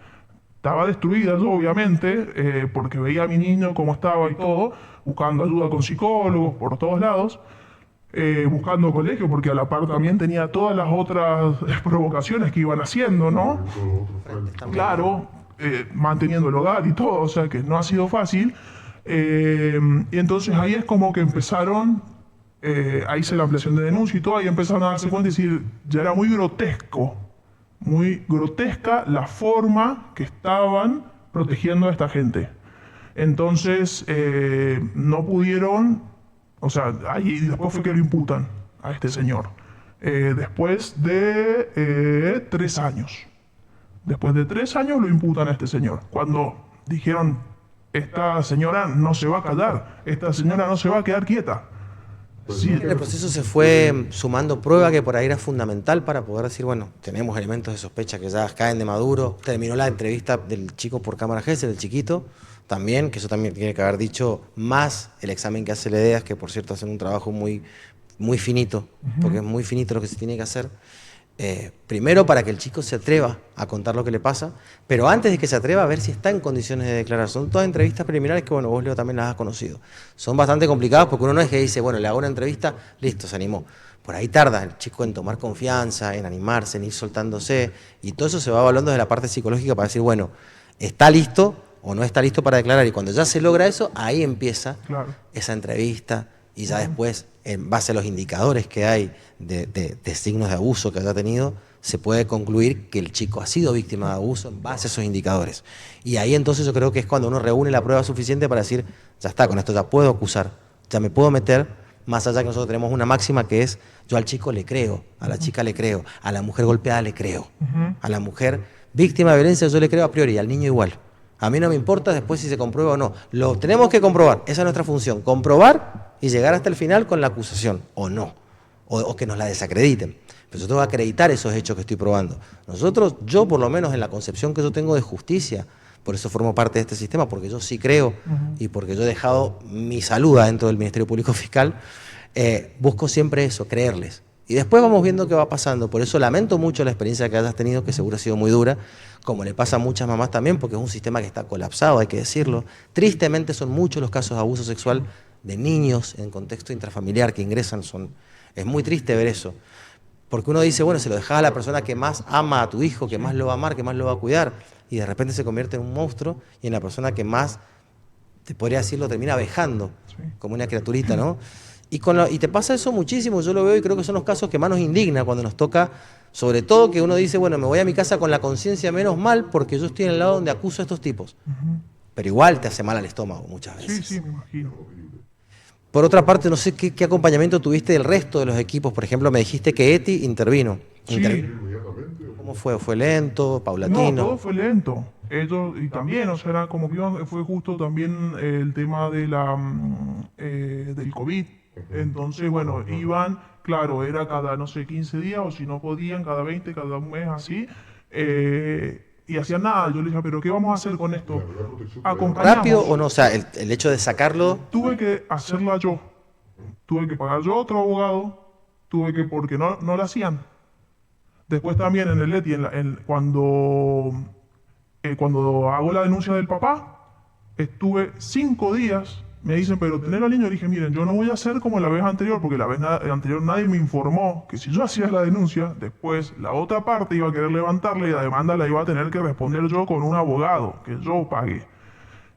Estaba destruida yo, obviamente, porque veía a mi niño cómo estaba y todo, buscando ayuda con psicólogos por todos lados, buscando colegio, porque a la par también tenía todas las otras provocaciones que iban haciendo, ¿no? Claro, manteniendo el hogar y todo, o sea que no ha sido fácil. Y entonces ahí es como que empezaron, ahí hice la ampliación de denuncia y todo, ahí empezaron a darse cuenta y decir, ya era muy grotesco. Muy grotesca la forma que estaban protegiendo a esta gente. Entonces, no pudieron, o sea, ahí después fue que lo imputan a este señor. Después de 3 años. Después de 3 años lo imputan a este señor. Cuando dijeron, esta señora no se va a callar, esta señora no se va a quedar quieta. Sí, en el proceso se fue sumando prueba que por ahí era fundamental para poder decir, bueno, tenemos elementos de sospecha que ya caen de maduro. Terminó la entrevista del chico por cámara Gesell, del chiquito, también, que eso también tiene que haber dicho, más el examen que hace Ledeas, que por cierto hacen un trabajo muy, muy finito, porque es muy finito lo que se tiene que hacer. Primero para que el chico se atreva a contar lo que le pasa, pero antes de que se atreva a ver si está en condiciones de declarar. Son todas entrevistas preliminares que, bueno, vos, Leo, también las has conocido. Son bastante complicadas porque uno no es que dice, bueno, le hago una entrevista, listo, se animó. Por ahí tarda el chico en tomar confianza, en animarse, en ir soltándose, y todo eso se va evaluando desde la parte psicológica para decir, bueno, ¿está listo o no está listo para declarar? Y cuando ya se logra eso, ahí empieza esa entrevista, y ya después, en base a los indicadores que hay de signos de abuso que haya tenido, se puede concluir que el chico ha sido víctima de abuso en base a esos indicadores. Y ahí entonces yo creo que es cuando uno reúne la prueba suficiente para decir, ya está, con esto ya puedo acusar, ya me puedo meter, más allá que nosotros tenemos una máxima que es, yo al chico le creo, a la chica le creo, a la mujer golpeada le creo, a la mujer víctima de violencia yo le creo a priori, al niño igual. A mí no me importa después si se comprueba o no. Lo tenemos que comprobar, esa es nuestra función, comprobar y llegar hasta el final con la acusación, o no, o que nos la desacrediten. Pero yo tengo que acreditar esos hechos que estoy probando. Nosotros, yo por lo menos en la concepción que yo tengo de justicia, por eso formo parte de este sistema, porque yo sí creo y porque yo he dejado mi salud dentro del Ministerio Público Fiscal, busco siempre eso, creerles. Y después vamos viendo qué va pasando. Por eso lamento mucho la experiencia que hayas tenido, que seguro ha sido muy dura, como le pasa a muchas mamás también, porque es un sistema que está colapsado, hay que decirlo. Tristemente son muchos los casos de abuso sexual de niños en contexto intrafamiliar que ingresan. Es muy triste ver eso. Porque uno dice, bueno, se lo dejas a la persona que más ama a tu hijo, que más lo va a amar, que más lo va a cuidar, y de repente se convierte en un monstruo y en la persona que más, te podría decir, lo termina vejando, como una criaturita, ¿no? Y te pasa eso muchísimo, yo lo veo y creo que son los casos que más nos indigna cuando nos toca, sobre todo que uno dice, bueno, me voy a mi casa con la conciencia menos mal porque yo estoy en el lado donde acuso a estos tipos. Pero igual te hace mal al estómago muchas veces. Sí, sí, me imagino. Por otra parte, no sé qué acompañamiento tuviste del resto de los equipos. Por ejemplo, me dijiste que Eti intervino. Sí. ¿Cómo fue? ¿Fue lento, paulatino? No, todo fue lento. Ellos, y también, o sea, era como que fue justo también el tema de del COVID. Entonces, bueno, iban, claro, era cada, no sé, 15 días, o si no podían, cada 20, cada un mes, así. Y hacían nada. Yo les dije, ¿pero qué vamos a hacer con esto? Acompañamos. ¿Rápido o no? O sea, el hecho de sacarlo... Tuve que hacerla yo. Tuve que pagar yo otro abogado. Porque no la hacían. Después también en el Leti, cuando hago la denuncia del papá, estuve 5 días. Me dicen, pero tener al niño, le dije, miren, yo no voy a hacer como la vez anterior, porque la vez anterior nadie me informó que si yo hacía la denuncia, después la otra parte iba a querer levantarle y la demanda la iba a tener que responder yo con un abogado que yo pague.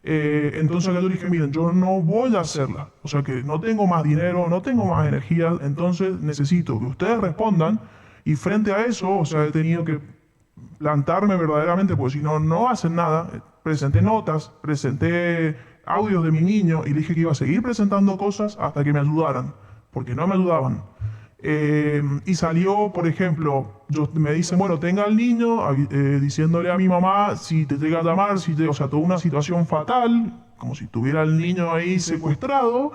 Entonces yo dije, miren, yo no voy a hacerla. O sea que no tengo más dinero, no tengo más energía, entonces necesito que ustedes respondan. Y frente a eso, o sea, he tenido que plantarme verdaderamente, porque si no, no hacen nada. Presenté notas, presenté audios de mi niño y le dije que iba a seguir presentando cosas hasta que me ayudaran, porque no me ayudaban. Y salió, por ejemplo, me dicen, bueno, tenga al niño, diciéndole a mi mamá si te llega a llamar, o sea, toda una situación fatal, como si tuviera al niño ahí secuestrado,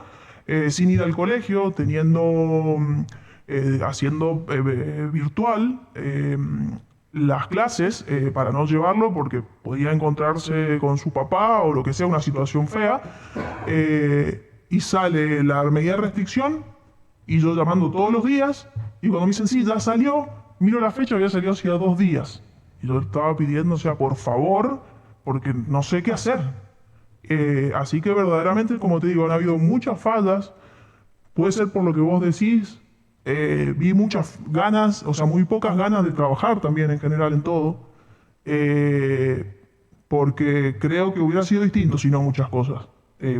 sin ir al colegio, teniendo haciendo virtual las clases para no llevarlo porque podía encontrarse con su papá o lo que sea, una situación fea, y sale la medida de restricción y yo llamando todos los días y cuando me dicen sí, ya salió, miro la fecha, había salido hacía 2 días y yo estaba pidiendo, o sea, por favor, porque no sé qué hacer. Así que verdaderamente, como te digo, han habido muchas fallas, puede ser por lo que vos decís. Vi muchas ganas, o sea, muy pocas ganas de trabajar también en general en todo, porque creo que hubiera sido distinto si no muchas cosas.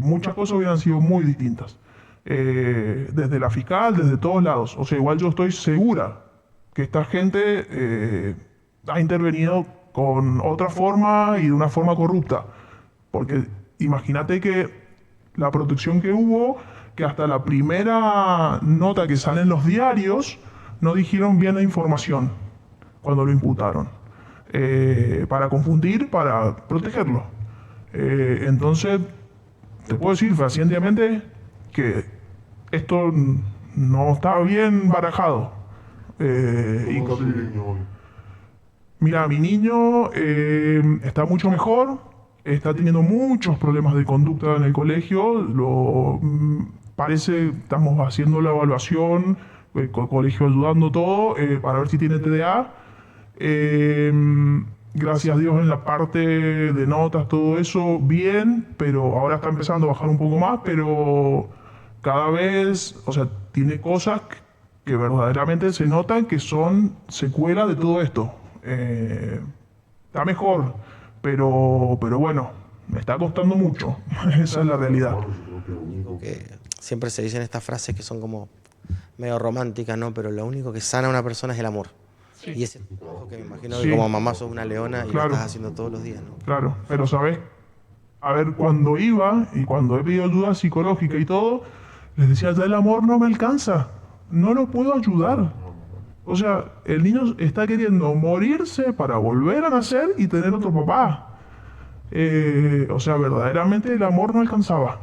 Muchas cosas hubieran sido muy distintas, desde la fiscal, desde todos lados. O sea, igual yo estoy segura que esta gente ha intervenido con otra forma y de una forma corrupta, porque imagínate que la protección que hubo, que hasta la primera nota que sale en los diarios no dijeron bien la información cuando lo imputaron, para confundir, para protegerlo. Entonces, te puedo decir fehacientemente que esto no está bien barajado. Mira, mi niño está mucho mejor, está teniendo muchos problemas de conducta en el colegio, parece, estamos haciendo la evaluación, el colegio ayudando todo, para ver si tiene TDA. Gracias a Dios en la parte de notas, todo eso, bien, pero ahora está empezando a bajar un poco más, pero cada vez, o sea, tiene cosas que verdaderamente se notan que son secuelas de todo esto. Está mejor, pero bueno, me está costando mucho. Esa es la realidad. Siempre se dicen estas frases que son como medio románticas, ¿no? Pero lo único que sana a una persona es el amor. Sí. Y ese trabajo que me imagino que como mamá sos una leona y lo estás haciendo todos los días, ¿no? Claro, pero ¿sabes? A ver, cuando iba y cuando he pedido ayuda psicológica y todo, les decía, ya el amor no me alcanza, no lo puedo ayudar. O sea, el niño está queriendo morirse para volver a nacer y tener otro papá. O sea, verdaderamente el amor no alcanzaba.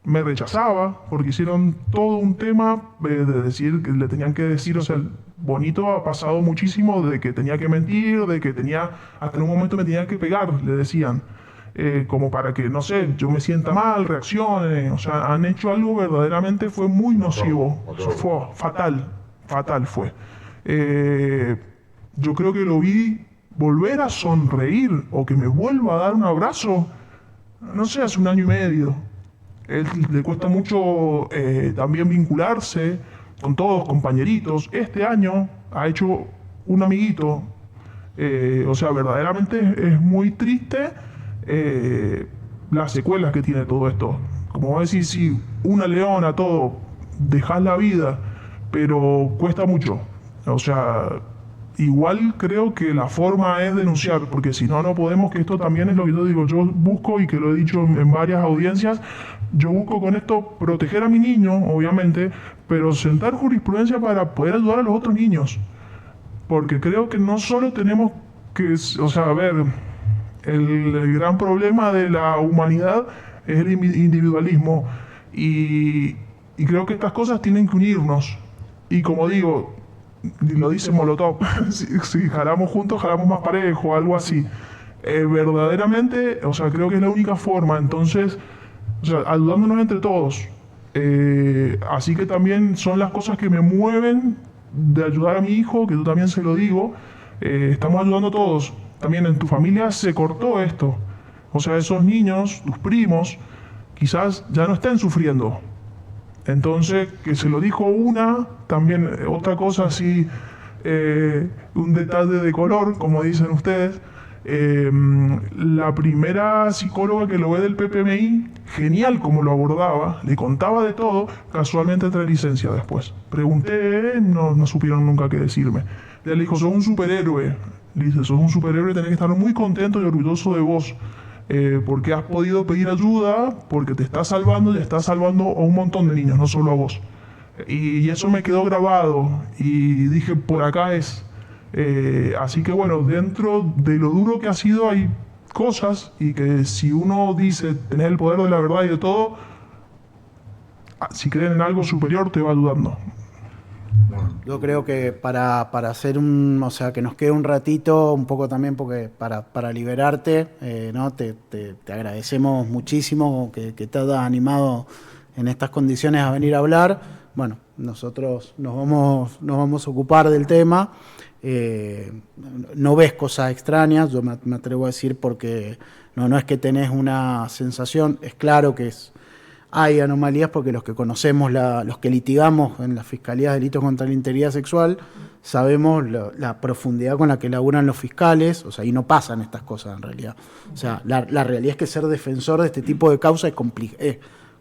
Me rechazaba porque hicieron todo un tema de decir que le tenían que decir, o sea, el bonito ha pasado muchísimo de que tenía que mentir, de que tenía, hasta en un momento me tenía que pegar, le decían, como para que, no sé, yo me sienta mal, reaccione, o sea, han hecho algo verdaderamente, fue muy nocivo, fue fatal fue. Yo creo que lo vi volver a sonreír o que me vuelva a dar un abrazo, no sé, hace 1 año y medio. Él le cuesta mucho también vincularse con todos, compañeritos. Este año ha hecho un amiguito. O sea, verdaderamente es muy triste las secuelas que tiene todo esto. Como vos decís, si una leona, todo, dejás la vida, pero cuesta mucho. O sea, igual creo que la forma es denunciar, porque si no, no podemos, que esto también es lo que yo digo, yo busco, y que lo he dicho en varias audiencias, yo busco con esto proteger a mi niño, obviamente, pero sentar jurisprudencia para poder ayudar a los otros niños. Porque creo que no solo tenemos que, o sea, a ver, el gran problema de la humanidad es el individualismo, y creo que estas cosas tienen que unirnos. Y como digo, lo dice Molotov, si jalamos juntos, jalamos más parejo, algo así. Verdaderamente, o sea, creo que es la única forma. Entonces, o sea, ayudándonos entre todos. Así que también son las cosas que me mueven de ayudar a mi hijo, que yo también se lo digo. Estamos ayudando a todos. También en tu familia se cortó esto. O sea, esos niños, tus primos, quizás ya no estén sufriendo. Entonces, que se lo dijo una, también otra cosa así, un detalle de color, como dicen ustedes. La primera psicóloga que lo ve del PPMI, genial como lo abordaba, le contaba de todo, casualmente trae licencia después. Pregunté, no supieron nunca qué decirme. Le dijo, sos un superhéroe. Le dice, sos un superhéroe y tenés que estar muy contento y orgulloso de vos. Porque has podido pedir ayuda, porque te estás salvando y estás salvando a un montón de niños, no solo a vos. Y eso me quedó grabado y dije, por acá es. Así que bueno, dentro de lo duro que ha sido hay cosas, y que si uno dice tener el poder de la verdad y de todo, si creen en algo superior te va ayudando. Bueno. Yo creo que para hacer o sea, que nos quede un ratito, un poco también porque para liberarte, ¿no? Te agradecemos muchísimo que te hayas animado en estas condiciones a venir a hablar. Bueno, nosotros nos vamos a ocupar del tema. No ves cosas extrañas, yo me atrevo a decir, porque no es que tenés una sensación, es claro que hay anomalías, porque los que conocemos, los que litigamos en la Fiscalía de Delitos contra la Integridad Sexual, sabemos la profundidad con la que laburan los fiscales, o sea, y no pasan estas cosas en realidad. O sea, la realidad es que ser defensor de este tipo de causa es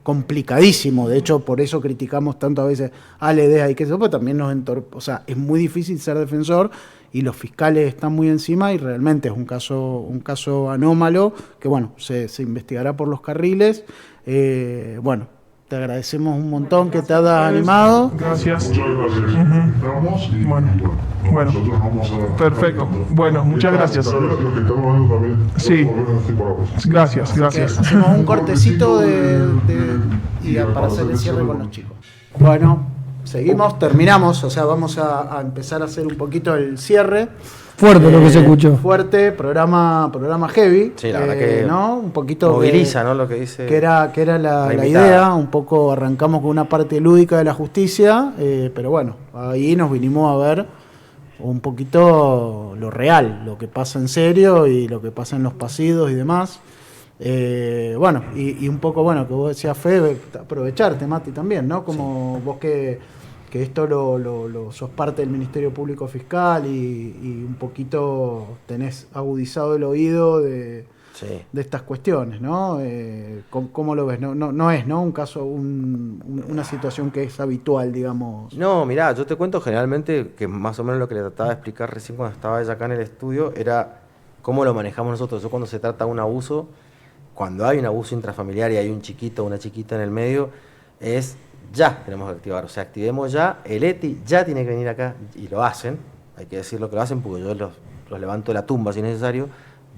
complicadísimo. De hecho, por eso criticamos tanto a veces a Ledesma y que eso, pero también o sea, es muy difícil ser defensor y los fiscales están muy encima, y realmente es un caso anómalo que, bueno, se investigará por los carriles. Bueno, te agradecemos un montón que te hayas animado. Gracias. Muchas gracias. Vamos y Bueno, nosotros vamos a... perfecto. Bueno, muchas gracias. Los que estamos viendo también. Sí. Gracias. Hacemos un cortecito para hacer el cierre con los chicos. Bueno, seguimos, terminamos, o sea, vamos a empezar a hacer un poquito el cierre. Fuerte lo que se escuchó. Fuerte, programa heavy. Sí, la verdad que ¿no? Un poquito moviliza, ¿no? Lo que dice. Que era la idea. Un poco arrancamos con una parte lúdica de la justicia, pero bueno, ahí nos vinimos a ver un poquito lo real, lo que pasa en serio y lo que pasa en los pasillos y demás. Bueno, y un poco, bueno, que vos decías, Fede, aprovecharte, Mati, también, ¿no? Como vos que esto lo sos parte del Ministerio Público Fiscal y un poquito tenés agudizado el oído de estas cuestiones, ¿no? ¿Cómo lo ves? No es, ¿no? Un caso, una situación que es habitual, digamos. No, mirá, yo te cuento generalmente que más o menos lo que le trataba de explicar recién cuando estaba ella acá en el estudio era cómo lo manejamos nosotros. Yo cuando se trata de un abuso, cuando hay un abuso intrafamiliar y hay un chiquito o una chiquita en el medio, ya tenemos que activar, o sea, activemos ya, el ETI ya tiene que venir acá, y lo hacen, hay que decirlo que lo hacen porque yo los levanto de la tumba si es necesario,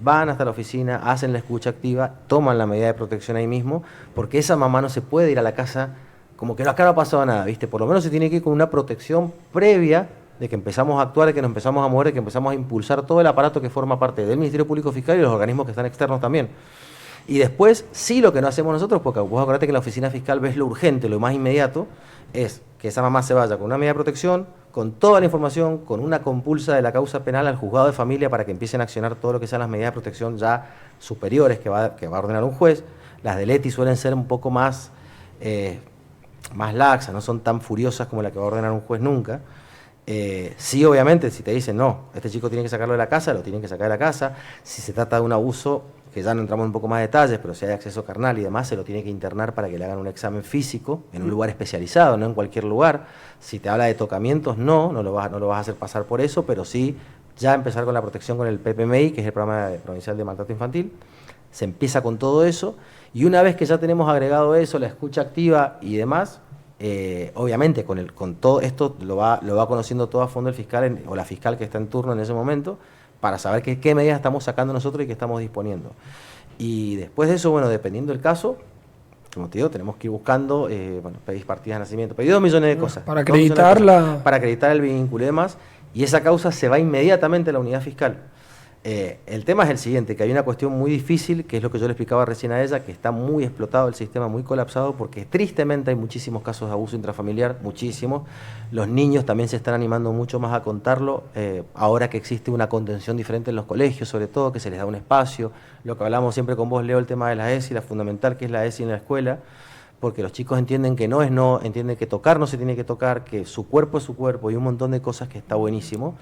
van hasta la oficina, hacen la escucha activa, toman la medida de protección ahí mismo, porque esa mamá no se puede ir a la casa como que acá no ha pasado nada, ¿viste? Por lo menos se tiene que ir con una protección previa de que empezamos a actuar, de que nos empezamos a mover, de que empezamos a impulsar todo el aparato que forma parte del Ministerio Público Fiscal y los organismos que están externos también. Y después, sí, lo que no hacemos nosotros, porque vos acordate que en la oficina fiscal ves lo urgente, lo más inmediato, es que esa mamá se vaya con una medida de protección, con toda la información, con una compulsa de la causa penal al juzgado de familia para que empiecen a accionar todo lo que sean las medidas de protección ya superiores que va a ordenar un juez. Las del ETI suelen ser un poco más laxas, no son tan furiosas como la que va a ordenar un juez nunca. Sí, obviamente, si te dicen, no, este chico tiene que sacarlo de la casa, lo tienen que sacar de la casa. Si se trata de un abuso, que ya no entramos en un poco más de detalles, pero si hay acceso carnal y demás, se lo tiene que internar para que le hagan un examen físico en un lugar especializado, no en cualquier lugar. Si te habla de tocamientos, no lo vas a hacer pasar por eso, pero sí ya empezar con la protección con el PPMI, que es el Programa Provincial de Maltrato Infantil. Se empieza con todo eso, y una vez que ya tenemos agregado eso, la escucha activa y demás, obviamente con todo esto lo va conociendo todo a fondo el fiscal o la fiscal que está en turno en ese momento, para saber qué medidas estamos sacando nosotros y qué estamos disponiendo. Y después de eso, bueno, dependiendo del caso, como te digo, tenemos que ir buscando, pedís partidas de nacimiento, pedís 2 millones de cosas. Para acreditarla. Para acreditar el vínculo y demás, y esa causa se va inmediatamente a la unidad fiscal. El tema es el siguiente, que hay una cuestión muy difícil, que es lo que yo le explicaba recién a ella, que está muy explotado el sistema, muy colapsado, porque tristemente hay muchísimos casos de abuso intrafamiliar, muchísimos. Los niños también se están animando mucho más a contarlo, ahora que existe una contención diferente en los colegios, sobre todo, que se les da un espacio. Lo que hablamos siempre con vos, Leo, el tema de la ESI, la fundamental que es la ESI en la escuela, porque los chicos entienden que no es no, entienden que tocar no se tiene que tocar, que su cuerpo es su cuerpo, y un montón de cosas que está buenísimo.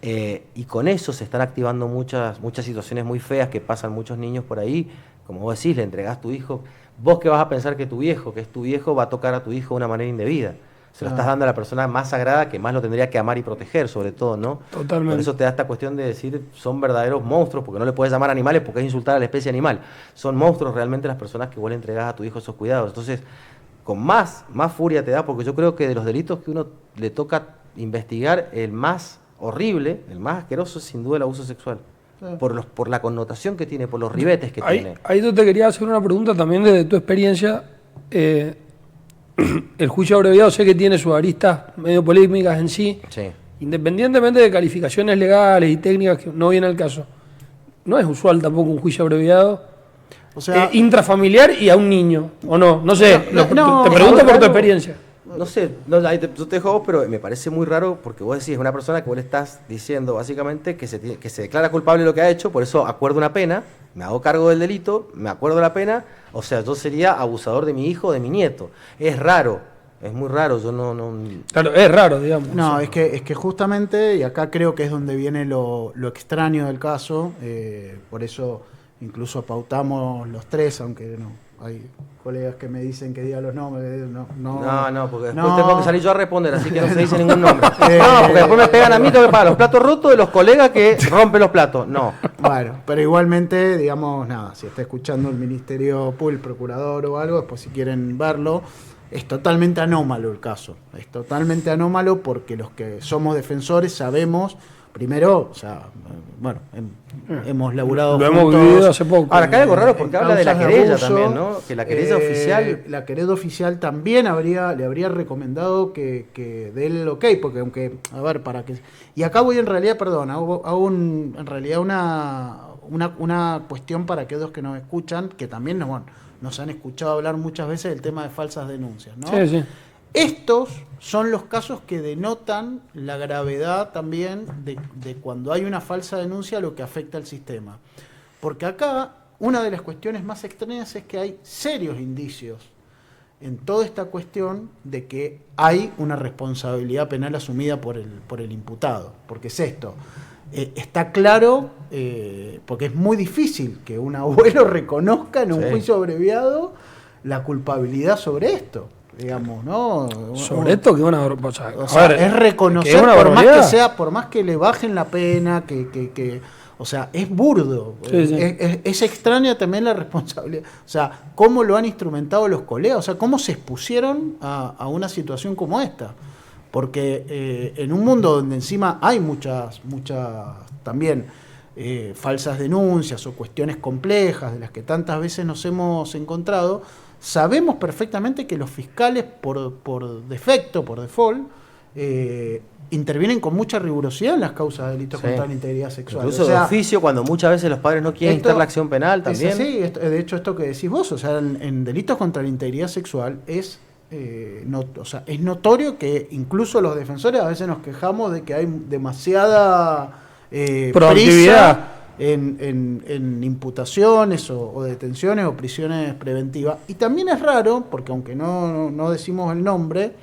Y con eso se están activando muchas situaciones muy feas que pasan muchos niños por ahí. Como vos decís, le entregás tu hijo, vos que vas a pensar que tu viejo, que es tu viejo, va a tocar a tu hijo de una manera indebida. Se lo estás dando a la persona más sagrada que más lo tendría que amar y proteger, sobre todo, ¿no? Totalmente. Por eso te da esta cuestión de decir, son verdaderos monstruos, porque no le puedes llamar animales porque es insultar a la especie animal. Son monstruos realmente las personas que vos le entregás a tu hijo esos cuidados. Entonces, con más furia te da, porque yo creo que de los delitos que uno le toca investigar, el más horrible, el más asqueroso es sin duda el abuso sexual, por la connotación que tiene, por los ribetes que tiene. Ahí yo te quería hacer una pregunta también desde tu experiencia. el juicio abreviado sé que tiene sus aristas medio polémicas en sí. Independientemente de calificaciones legales y técnicas que no viene al caso, no es usual tampoco un juicio abreviado O sea, intrafamiliar y a un niño, ¿o no? No sé, te pregunto por tu experiencia. No sé, yo te dejo vos, pero me parece muy raro porque vos decís, es una persona que vos le estás diciendo básicamente que se declara culpable de lo que ha hecho, por eso acuerdo una pena, me hago cargo del delito, me acuerdo de la pena, o sea, yo sería abusador de mi hijo o de mi nieto. Es raro, es muy raro, yo no... Claro, es raro, digamos. No, es que justamente, y acá creo que es donde viene lo extraño del caso, por eso incluso pautamos los tres, aunque no, hay colegas que me dicen que diga los nombres, No, porque después tengo que salir yo a responder, así que no se dice ningún nombre. No, porque después me pegan a mí, tengo que pagar los platos rotos de los colegas que rompen los platos, no. Bueno, pero igualmente, digamos, nada, si está escuchando el Ministerio Público, el procurador o algo, después si quieren verlo, es totalmente anómalo el caso. Es totalmente anómalo porque los que somos defensores sabemos, primero, o sea, bueno, hemos laburado lo juntos. hemos vivido hace poco. Ahora, acá hay algo raro porque habla de la causas querella abuso, también, ¿no? Que la querella oficial... La querella oficial también le habría recomendado que dé el ok, porque aunque, a ver, para que... Y acá voy en realidad, perdón, hago en realidad una cuestión para aquellos que nos escuchan, que también nos han escuchado hablar muchas veces del tema de falsas denuncias, ¿no? Sí, sí. Estos son los casos que denotan la gravedad también de cuando hay una falsa denuncia, lo que afecta al sistema. Porque acá una de las cuestiones más extrañas es que hay serios indicios en toda esta cuestión de que hay una responsabilidad penal asumida por el imputado. Porque es esto. Está claro, porque es muy difícil que un abuelo reconozca en un juicio abreviado la culpabilidad sobre esto. Digamos, ¿no? Sobre esto que una es reconocer por más que le bajen la pena, o sea, es burdo. Sí. Es extraña también la responsabilidad. O sea, cómo lo han instrumentado los colegas, o sea, cómo se expusieron a una situación como esta. Porque en un mundo donde encima hay muchas también falsas denuncias o cuestiones complejas de las que tantas veces nos hemos encontrado, sabemos perfectamente que los fiscales por defecto, por default, intervienen con mucha rigurosidad en las causas de delitos contra la integridad sexual. Incluso de oficio, cuando muchas veces los padres no quieren instar la acción penal también. Sí, de hecho esto que decís vos, o sea, en delitos contra la integridad sexual es notorio que incluso los defensores a veces nos quejamos de que hay demasiada proactividad prisa en imputaciones o detenciones o prisiones preventivas. Y también es raro, porque aunque no decimos el nombre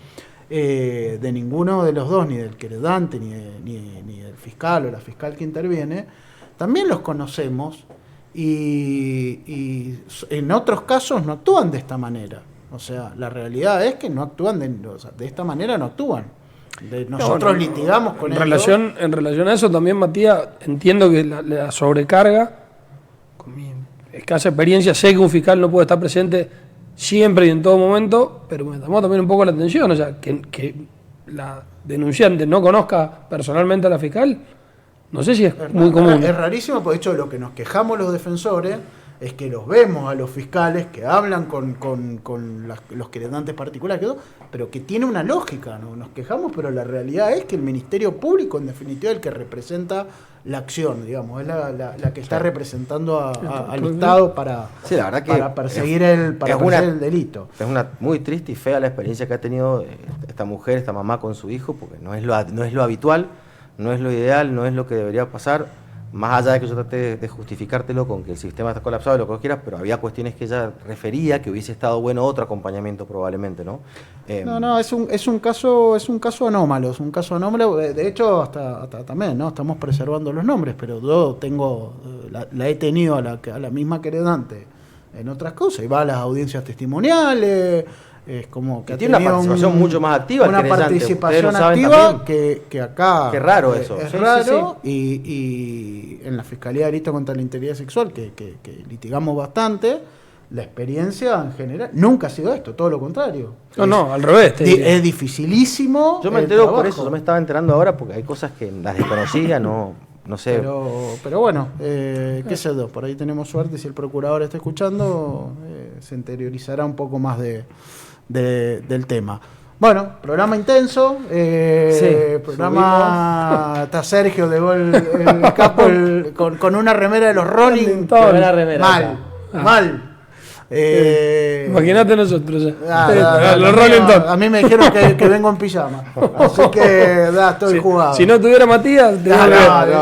de ninguno de los dos, ni del querellante, ni del fiscal o la fiscal que interviene, también los conocemos y en otros casos no actúan de esta manera. O sea, la realidad es que no actúan de esta manera, no actúan. Nosotros litigamos con ellos. En relación a eso también, Matías, entiendo que la sobrecarga, con mi escasa experiencia, sé que un fiscal no puede estar presente siempre y en todo momento, pero me llamó también un poco la atención, o sea, que la denunciante no conozca personalmente a la fiscal, no sé si es muy común. Es rarísimo, por hecho, lo que nos quejamos los defensores es que los vemos a los fiscales que hablan con los querendantes particulares, pero que tiene una lógica, ¿no? Nos quejamos, pero la realidad es que el Ministerio Público, en definitiva, es el que representa la acción, digamos, es la que está representando al Estado para perseguir el delito. Es una muy triste y fea la experiencia que ha tenido esta mujer, esta mamá con su hijo, porque no es lo habitual, no es lo ideal, no es lo que debería pasar. Más allá de que yo trate de justificártelo con que el sistema está colapsado y lo que vos quieras, pero había cuestiones que ella refería que hubiese estado bueno otro acompañamiento probablemente, ¿no? Es un caso anómalo, de hecho hasta también, ¿no? Estamos preservando los nombres, pero yo tengo, la he tenido a la misma querellante en otras cosas, y va a las audiencias testimoniales. Es como que tiene una participación mucho más activa. Una participación activa que acá. Qué raro eso. Es raro. Y en la Fiscalía de Delitos contra la Integridad Sexual, que litigamos bastante, la experiencia en general nunca ha sido esto, todo lo contrario. No, al revés. Es dificilísimo. Yo me entero por eso, yo me estaba enterando ahora porque hay cosas que las desconocía, no sé. Pero bueno, qué sé yo, por ahí tenemos suerte, si el procurador está escuchando, se interiorizará un poco más de del tema. Bueno, programa intenso, programa, está Sergio de gol el capo con una remera de los Rolling, mal. Imagínate nosotros los Rolling Stones. A mí me dijeron que vengo en pijama, así que estoy jugado. Si no tuviera Matías,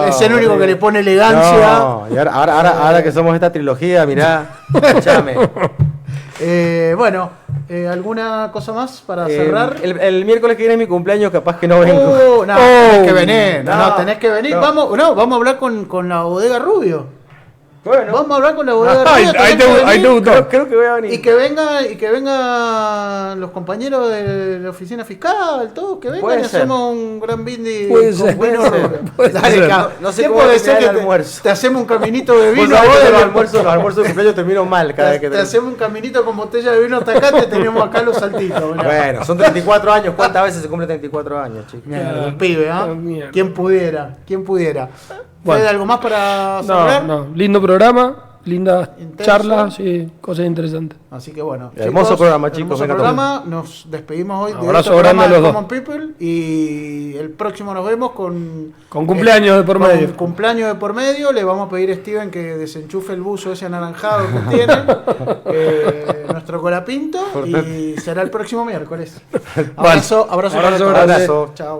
es el único que le pone elegancia. No, y ahora que somos esta trilogía, mirá, escuchame. Bueno, ¿alguna cosa más para cerrar? El miércoles que viene es mi cumpleaños, capaz que no vengo. Tenés que venir. Tenés que venir. Vamos a hablar con la bodega Rubio. Bueno. Vamos a hablar con la bodega Rubio. Ahí te gustó. Creo que voy a venir. Y que vengan los compañeros de la oficina fiscal, todos que vengan y hacemos un gran bindi con vino Rubio. Dale, no sé cómo puede ser que el almuerzo. Te hacemos un caminito de vino. Los almuerzos de cumpleaños termino mal cada vez que te hacemos un caminito con botella de vino hasta acá, te tenemos acá los saltitos. Bueno, son 34 años. ¿Cuántas veces se cumple 34 años, chicos? El pibe, ¿Quién pudiera? ¿Hay algo más para cerrar? No. Lindo programa, lindas charlas, cosas interesantes. Así que bueno. Hermoso programa, chicos. Hermoso programa. Nos despedimos hoy de este programa de Common People. Y el próximo nos vemos con cumpleaños de por medio. Con cumpleaños de por medio. Le vamos a pedir a Steven que desenchufe el buzo ese anaranjado que tiene. Nuestro colapinto. Y será el próximo miércoles. Abrazo. Chao.